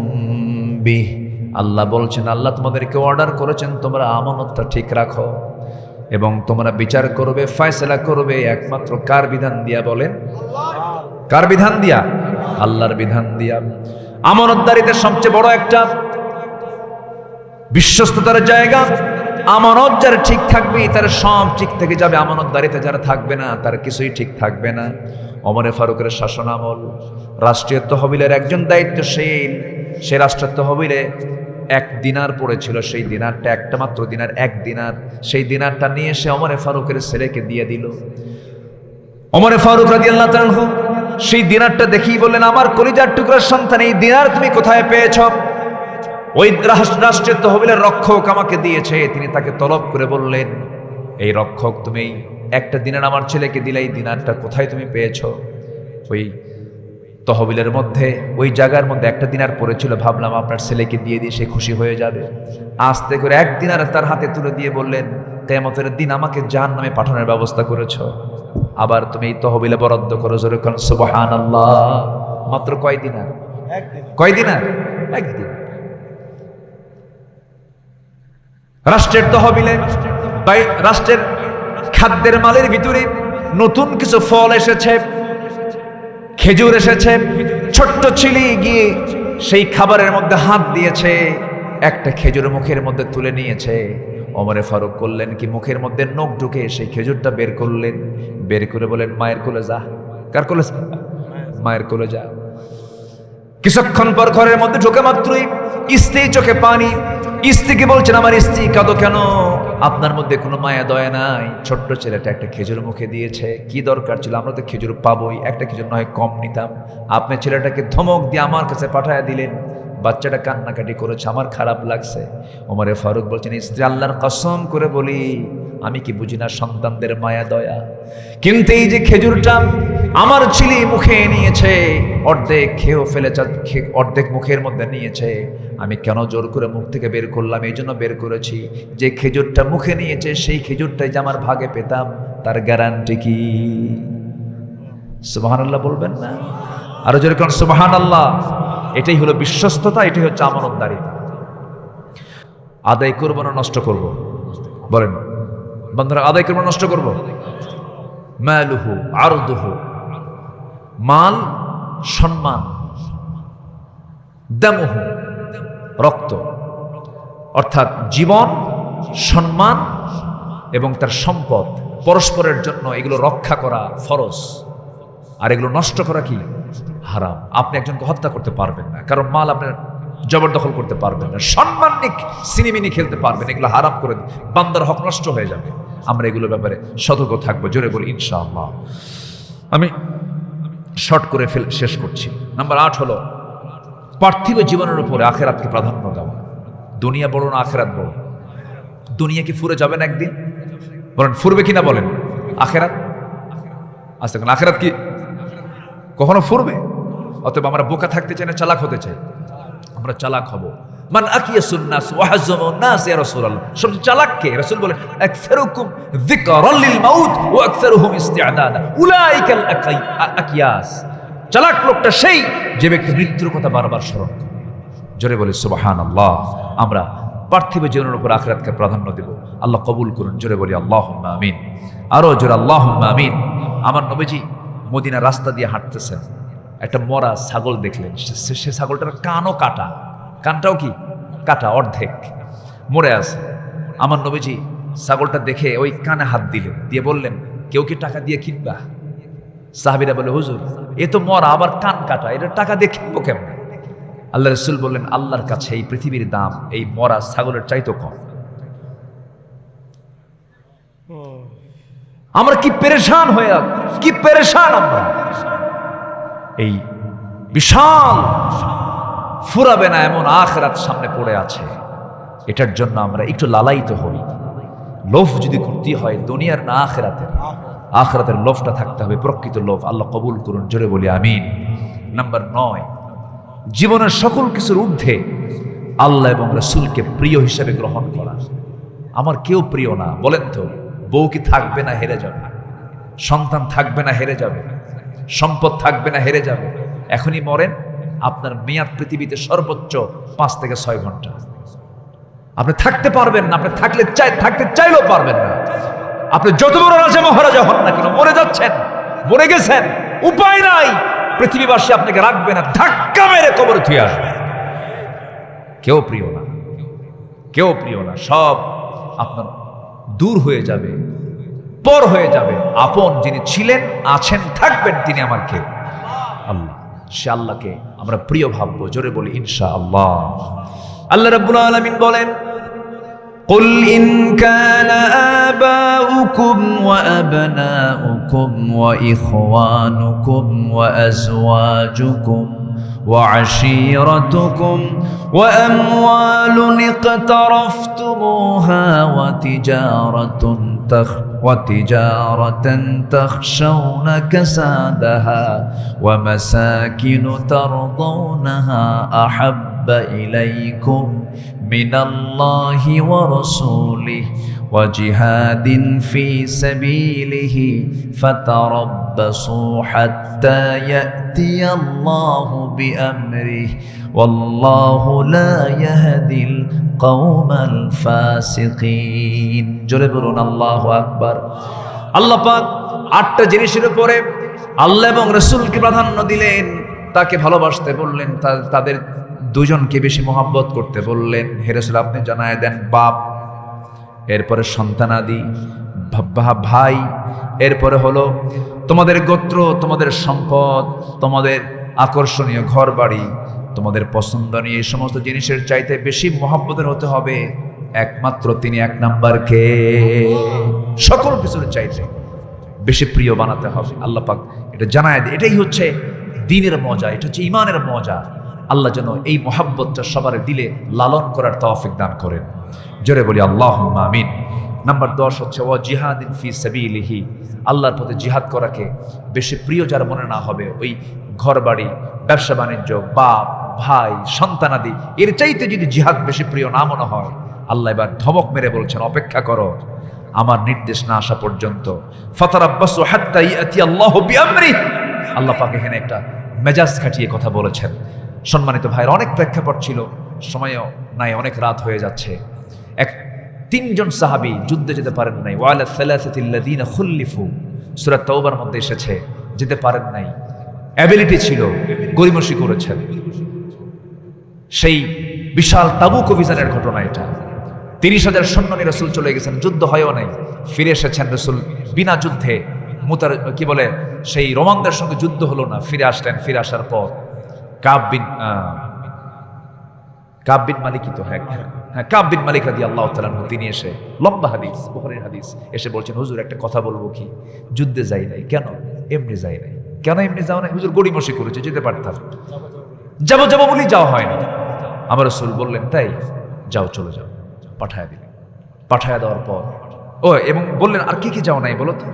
S1: বিহি। আল্লাহ বলছেন, আল্লাহ তোমাদেরকে অর্ডার করেছেন তোমরা আমানতটা ঠিক রাখো। এবং তোমরা বিচার করবে, ফয়সালা করবে একমাত্র কার বিধান দিয়া বলেন? কার বিধান দিয়া? আল্লাহর বিধান দিয়া। আমানতদারিতে সবচেয়ে বড় একটা বিশ্বস্ততার জায়গা। আমানত যার ঠিক থাকবে তার সব ঠিক থেকে যাবে, আমানতদারিতে যারা থাকবে না তার কিছুই ঠিক থাকবে না। ওমরে ফারুকের শাসন আমল, রাষ্ট্রীয় তহবিলের একজন দায়িত্বশীল, সে রাষ্ট্রীয় তহবিলে 1 দিনার পড়েছিল, সেই দিনারটা একটা মাত্র দিনার, 1 দিনার, সেই দিনারটা নিয়ে সে ওমরে ফারুকের ছেলেকে দিয়ে দিল। ওমরে ফারুক রাদিয়াল্লাহু তাআলা আনহু সেই দিনারটা দেখেই বললেন, আমার কলিজার টুকরার সন্তান, এই দিনার তুমি কোথায় পেয়েছ? ওই রাষ্ট্রের তহবিলের রক্ষক আমাকে দিয়েছে। তিনি তাকে তলব করে বললেন, এই রক্ষক, তুমি একটা দিনার আমার ছেলেকে দিলে, এই দিনারটা কোথায় তুমি পেয়েছ? ওই তহবিলের মধ্যে, ওই জায়গার মধ্যে একটা দিনার পড়েছিল, ভাবলাম আপনার ছেলেকে দিয়ে দিয়ে সে খুশি হয়ে যাবে। আস্তে করে 1 দিনার তার হাতে তুলে দিয়ে বললেন, কিয়ামতের দিন আমাকে জাহান্নামে পাঠানোর ব্যবস্থা করেছো, আবার তুমি এই তহবিলে বরাদ্দ করো। জোরে কোন সুবহানাল্লাহ। মাত্র কয় দিনার? কয় দিনার? 1 দিন। রাষ্ট্রের তহবিলে, রাষ্ট্রের খাদ্যের মালের ভিতরে নতুন কিছু ফল এসেছে, খেজুর এসেছে। ছোট্ট ছেলে গিয়ে সেই খাবারের মধ্যে হাত দিয়েছে, একটা খেজুর মুখের মধ্যে তুলে নিয়েছে। ওমরে ফারুক করলেন কি, মুখের মধ্যে নখ ঢুকে সেই খেজুরটা বের করলেন, বের করে বলেন, মায়ের কোলে যা। কার কোলে? মায়ের কোলে যা। কিছুক্ষণ পর ঘরের মধ্যে ঢোকা মাত্রই স্ত্রী চোখে পানি। স্ত্রীকে বলছেন, আমার স্ত্রী কাঁদো কেন? আপনার মধ্যে কোনো মায়া দয়া নাই? ছোট্ট ছেলেটা একটা খেজুর মুখে দিয়েছে, কি দরকার ছিল? আমরা তো খেজুর পাবোই, একটা খেজুর নয় কম নিতাম। আপনি ছেলেটাকে ধমক দিয়ে আমার কাছে পাঠায় দিলেন, বাচ্চাটা কান্নাকাটি করেছে, আমার খারাপ লাগছে। ওমরে ফারুক বলছেন, স্ত্রী, আল্লাহর কসম করে বলি, আমি কি বুঝি না সন্তানদের মায়া দয়া? কিন্তু এই যে খেজুরটা আমার ছেলে মুখে নিয়েছে, অর্ধেক খেয়েও ফেলেছে, অর্ধেক মুখের মধ্যে নিয়েছে, আমি কেন জোর করে মুখ থেকে বের করলাম? এই জন্য বের করেছি, যে খেজুরটা মুখে নিয়েছে সেই খেজুরটাই যে আমার ভাগে পেতাম, তার গ্যারান্টি কি? সুবহানাল্লাহ বলবেন না? আরো জোরে কোন সুবহানাল্লাহ। এটাই হলো বিশ্বস্ততা, এটাই হচ্ছে আমানতদারিতা। আদায় করবো না নষ্ট করব? বলেন বন্ধুরা, আদায় করবো নষ্ট করব? মালুহু আরদুহু, মাল সম্মান, দামুহু রক্ত, অর্থাৎ জীবন, সম্মান এবং তার সম্পদ পরস্পরের জন্য এগুলো রক্ষা করা ফরজ, আর এগুলো নষ্ট করা কি? হারাম। আপনি একজনকে হত্যা করতে পারবেন না, কারণ মাল আপনার জবরদখল করতে পারবেন না, সম্মান নিক সিনেমিনি খেলতে পারবেন, এগুলো হারাম করে বান্দার হক নষ্ট হয়ে যাবে। আমরা এগুলোর ব্যাপারে সতর্ক থাকবো, জোরে বলি ইনশাআল্লাহ। আমি শর্ট করে শেষ করছি। নাম্বার 8 হলো পার্থিব জীবনের উপরে আখেরাতকে প্রাধান্য দেওয়া। দুনিয়া বড় না আখেরাত বড়? দুনিয়া কি ফুরে যাবেন একদিন? বলেন ফুরবে কিনা বলেন? আখেরাত আচ্ছা, আখেরাত কি কখনো ফুরবে? অতএব আমরা বোকা থাকতে চাই না চালাক হতে চাই? আমরা চালাক হব। মান আকিয়াসুন নাস ওয়া হাযামুন নাস, ইয়া রাসূলুল্লাহ। সবচেয়ে চালাক কে? রাসূল বলেন, আকসারুকুম যিকরান লিল মাউত ওয়া আকসারুহুম ইস্তিআদাদা, উলাইকাল আকিয়াস। চালাক লোকটা সেই যে ব্যক্তি মৃত্যুর কথা বারবার স্মরণ করে। জোরে বলি সুবহানাল্লাহ। আমরা পার্থিব জীবনের উপর আখিরাতকে প্রাধান্য দেব। আল্লাহ কবুল করুন, জোরে বলি আল্লাহুম্মা আমিন। আরো জোরে আল্লাহুম্মা আমিন। আমার নবীজি মদিনা রাস্তা দিয়ে হাঁটতেছেন, একটা মরা ছাগল দেখলেন। সে ছাগলটার কানও কাটা, কানটাও কি কাটা, অর্ধেক মরে আছে। আমার নবীজি ছাগলটা দেখে ওই কানে হাত দিলেন, দিয়ে বললেন, কেউ কি টাকা দিয়ে কিনবা? সাহাবীরা বলে, হুজুর এ তো মরা, আবার কান কাটা, এটা টাকা দিয়ে কিনবো কেমন? আল্লাহ রাসূল বললেন, আল্লাহর কাছে এই পৃথিবীর দাম এই মরা ছাগলের চাইতো কম। আমরা কি পেরেশান হয়ে, কি পেরেশান আমরা! এই বিশাল ফুরাবে না এমন আখিরাত সামনে পড়ে আছে, এটার জন্য আমরা একটু লালায়িত হই। লোভ যদি করতে হয় দুনিয়ার না আখিরাতের, আখিরাতের লোভটা থাকতে হবে, প্রকৃত লোভ। আল্লাহ কবুল করুন, জোরে বলি আমিন। নাম্বার 9, জীবনের সকল কিছুর ঊর্ধ্বে আল্লাহ এবং রাসূলকে প্রিয় হিসেবে গ্রহণ করা। আমার কেউ প্রিয় না, বলেন তো? বউ কি থাকবে না হেরে যাবে? সন্তান থাকবে না হেরে যাবে? সম্পদ থাকবে না হেরে যাবে? এখনই মরেন, আপনার মেয়াদ পৃথিবীতে সর্বোচ্চ 5 থেকে 6 ঘন্টা। আপনি থাকতে পারবেন না, আপনি থাকতে চাইলেও পারবেন না। আপনি যত বড় রাজা মহারাজা হন না কেন, মরে যাচ্ছেন, মরে গেছেন, উপায় নাই, পৃথিবীবাসী আপনাকে রাখবে না, ধাক্কা মেরে কবরে থুয়ে আসবে। কেউ প্রিয় না, কেউ প্রিয় না, সব আপনার দূর হয়ে যাবে, পর হয়ে যাবে। আপন যিনি ছিলেন, আছেন, থাকবেন, তিনি আমার কে? আল্লাহ। সে আল্লাহকে আমরা প্রিয় ভাববো, জোরে বলি ইনশাআল্লাহ। আল্লাহ রাব্বুল আলামিন বলেন, قل إن كان آباؤكم وأبناؤكم وإخوانكم وأزواجكم وعشيرتكم وأموال اقترفتموها وتجارة تخشون كسادها ومساكن ترضونها أحب إليكم من الله ورسوله وجهاد في سبيله فتربصوا حتى يأتي الله بأمره والله لا يهدي القوم الفاسقين জোরে বলুন আল্লাহু আকবার। আল্লাহ পাক 8টা জিনিসের উপরে আল্লাহ এবং রাসূলকে প্রাধান্য দিলেন, তাকে ভালোবাসতে বললেন, তাদের দুজনকে বেশি মহব্বত করতে বললেন। হে রাসূল, আপনি জানায় দেন বাপ, এরপরে সন্তানাদি, ভাই, এরপরে হলো তোমাদের গোত্র, তোমাদের সম্পদ, তোমাদের আকর্ষণীয় ঘর বাড়ি, তোমাদের পছন্দনীয় এই সমস্ত জিনিসের চাইতে বেশি মহব্বতের হতে হবে একমাত্র তিনি, এক নাম্বারকে সকল কিছুর চাইতে বেশি প্রিয় বানাতে হবে। আল্লাহ পাক এটা জানায় দেয়। এটাই হচ্ছে দ্বীনের মজা, এটা হচ্ছে ঈমানের মজা। আল্লাহ যেন এই মহাব্বতটা সবার দিলে লালন করার তৌফিক দান করেন, জোরে বলি আল্লাহুম্মা আমিন। নাম্বার 10 হচ্ছে ওয়া জিহাদিন ফি সাবিলিহি, আল্লাহর পথে জিহাদ করাকে বেশি প্রিয় যার মনে না হবে, ওই ঘর বাড়ি, ব্যবসা বাণিজ্য, বাপ, ভাই, সন্তানাদি, এর চাইতে যদি জিহাদ বেশি প্রিয় না মনে হয়, আল্লাহ এবার ধমক মেরে বলছেন, অপেক্ষা করো আমার নির্দেশ না আসা পর্যন্ত। ফাতারাব্বাসু হাত্তা ইয়াতি আল্লাহু বিআমরি। আল্লাহ পাক এখানে একটা মেজাজ খাটিয়ে কথা বলেছেন। সম্মানিত ভাইয়ের, অনেক প্রেক্ষাপট ছিল, সময়ও নাই, অনেক রাত হয়ে যাচ্ছে। 3জন সাহাবী যুদ্ধে যেতে পারেন নাই। ওয়ালা সালাসাতিল্লাযীনা খুল্লিফু, সূরা তাওবার মধ্যে এসেছে, যেতে পারেন নাই, অ্যাবিলিটি ছিল, গরিমসি করেছেন। সেই বিশাল তাবুক অভিযানের ঘটনা এটা। 30,000 সৈন্য নিয়ে রাসূল চলে গেছেন, যুদ্ধ হয়ও নাই, ফিরে এসেছেন রাসূল বিনা যুদ্ধে। সেই রোমানদের সঙ্গে যুদ্ধ হলো না, ফিরে আসলেন। ফিরে আসার পর কাব বিন মালিকই তো, হ্যাঁ, কাব বিন মালিক রাদিয়াল্লাহু তাআলা আনহু, তিনি এসে, লম্বা হাদিস, বুখারীর হাদিস, এসে বলছেন, হুজুর একটা কথা বলবো কি, যুদ্ধে যাই নাই কেন? এমনি যাই নাই। কেন এমনি যাও নাই? হুজুর গড়িমসি করেছে, যেতে পারতাম, যাবো বলি যাওয়া হয় না। আমার রাসূল বললেন, তাই যাও, চলে যাও, পাঠায় দিলেন। পাঠায় দেওয়ার পর এবং বললেন, আর কি যাও নাই বলো তো?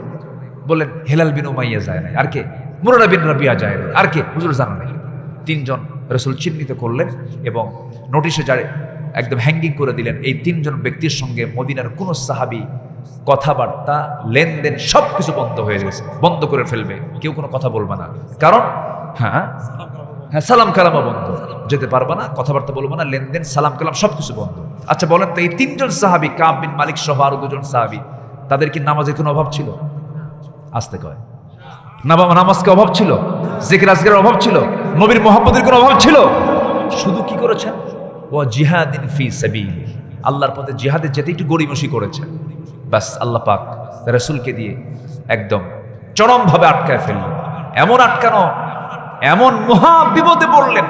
S1: বললেন, হেলাল বিন উমাইয়া যায় নাই। আর কে? মুরারা বিন রাবিয়া যায় নাই। আর কে? হুজুর জানা নাই। 3জন রাসূল চিহ্নিত করলেন এবং নোটিশে জারি একদম হ্যাঙ্গিং করে দিলেন, এই 3জন ব্যক্তির সঙ্গে মদিনার কোন সাহাবী কথাবার্তা, লেনদেন সবকিছু বন্ধ হয়ে গেছে, বন্ধ করে ফেলবে, কেউ কোনো কথা বলবে না। কারণ হ্যাঁ, সালাম কালামও বন্ধ, যেতে পারবে না, কথাবার্তা বলবো না, লেনদেন, সালাম কালাম সবকিছু বন্ধ। আচ্ছা বলেন তো, এই 3জন সাহাবী, কাব বিন মালিক সহ আরো 2জন সাহাবী, তাদের কি নামাজের কোনো অভাব ছিল? আসতে কয়, নামাজকে অভাব ছিল? জিকির আজকারের অভাব ছিল? নবীর মুহাব্বতের কোনো অভাব ছিল? শুধু কি করেছেন? ও জিহাদিন ফি সাবিলি, আল্লাহর পথে জিহাদে যেতে একটু গড়িমসি করেছেন। বাস, আল্লাহ পাক রাসূলকে দিয়ে একদম চরমভাবে আটকায় ফেললেন। এমন আটকানো, এমন মহা বিপদে পড়লেন,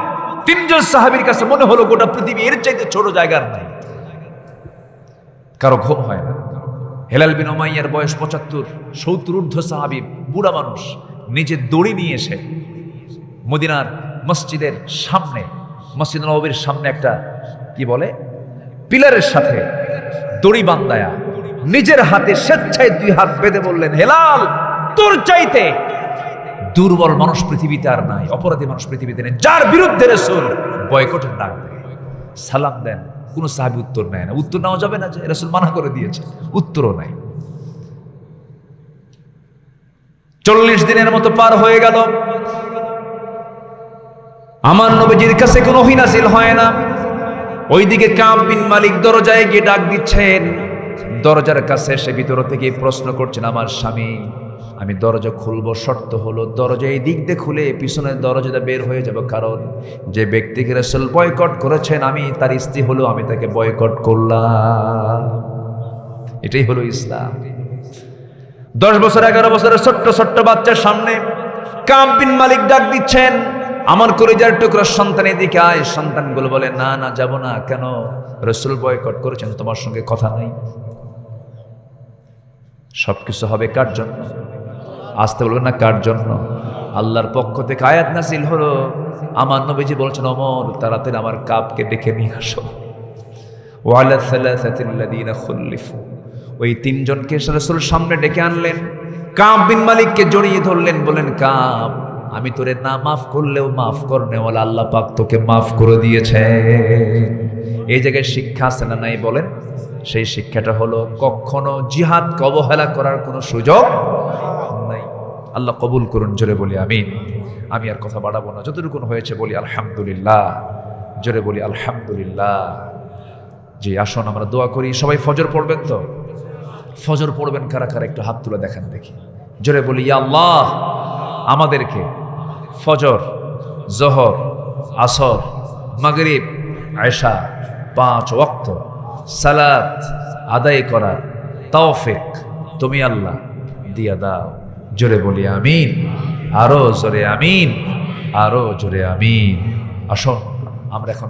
S1: 3জন সাহাবীর কাছে মনে হলো গোটা পৃথিবী এর চাইতে ছোট জায়গার নাই। কারো ঘুম হয় না। হেলাল বিন উমাইয়ার বয়স 75-70 ঊর্ধ্ব সাহাবী, বুড়া মানুষ, নিজে দড়ি নিয়ে এসে মদিনার মসজিদের সামনে, মসজিদ নববীর সামনে একটা কি বলে, পিলারের সাথে দড়ি বান্ধায়া নিজের হাতে স্বেচ্ছায় 2 হাত বেঁধে বললেন, হেলাল, তোর চাইতে দুর্বল মানুষ পৃথিবীতে আর নাই, অপরাধী মানুষ পৃথিবীতে নেই, যার বিরুদ্ধে রাসূল বয়কটের ডাক দেয়। সালাম দেন, কোন সাহাবী উত্তর নেয় না। উত্তর নেওয়া যাবে না, যে রাসূল মানা করে দিয়েছে, উত্তরও নাই। 40 দিনের মতো পার হয়ে গেল, আমার নবীজির কাছে কোনো ওহী নাযিল হয় না। ওইদিকে কাব বিন মালিক দরজায় গিয়ে ডাক দিচ্ছেন, দরজার কাছে এসে ভিতর থেকে প্রশ্ন করছেন, আমার স্বামী আমি দরজা খুলবো, শর্ত হলো দরজা এই দিক দিয়ে খুলে পিছনের দরজাটা বের হয়ে যাব, কারণ যে ব্যক্তিকে রাসূল বয়কট করেছেন আমি তার স্ত্রী হলো, আমি তাকে বয়কট করলাম। এটাই হলো ইসলাম। 10 বছর 11 বছরের ছোট্ট ছোট্ট বাচ্চার সামনে কাব বিন মালিক ডাক দিচ্ছেন, আমার কলিজার টুকরা সন্তান এদিকে আয়। সন্তানগুলো বলে, না না যাব না। কেন? রাসূল বয়কট করেছেন, তোমার সঙ্গে কথা নাই। সবকিছু হবে কার জন্য? আসতে বলবেন না কার জন্য? আল্লাহর পক্ষ থেকে আয়াত নাযিল হলো, আমার নবীজি বলছেন, ওমর তাড়াতাড়ি আমার কাবকে ডেকে নিয়ে আসো। ওয়ালা সালাসাতিল্লাযীনা খুল্লিফু, ওই 3 জনকে রাসূল সামনে ডেকে আনলেন। কাব বিন মালিককে জড়িয়ে ধরলেন, বলেন, কাব আমি তোরে না মাফ করলেও মাফ করনেওয়ালা আল্লাহ পাক তোকে মাফ করে দিয়েছে। এই জায়গায় শিক্ষা আছে না নাই বলেন? সেই শিক্ষাটা হলো কখনো জিহাদকে অবহেলা করার কোনো সুযোগ নাই। আল্লাহ কবুল করুন, জোরে বলি আমিন। আমি আর কথা বাড়াবো না, যতটুকু হয়েছে বলি আলহামদুলিল্লাহ, জোরে বলি আলহামদুলিল্লাহ। জি, আসুন আমরা দোয়া করি। সবাই ফজর পড়বেন তো? ফজর পড়বেন কারা কারা একটু হাত তুলে দেখান দেখি। জোরে বলি, ইয়া আল্লাহ আমাদেরকে ফজর, জোহর, আসর, মাগরিব, এশা 5 ওয়াক্ত সালাত আদায় করার তৌফিক তুমি আল্লাহ দিয়া দাও। জোরে বলি আমিন, আরো জোরে আমিন, আরো জোরে আমিন। আসুন আমরা এখন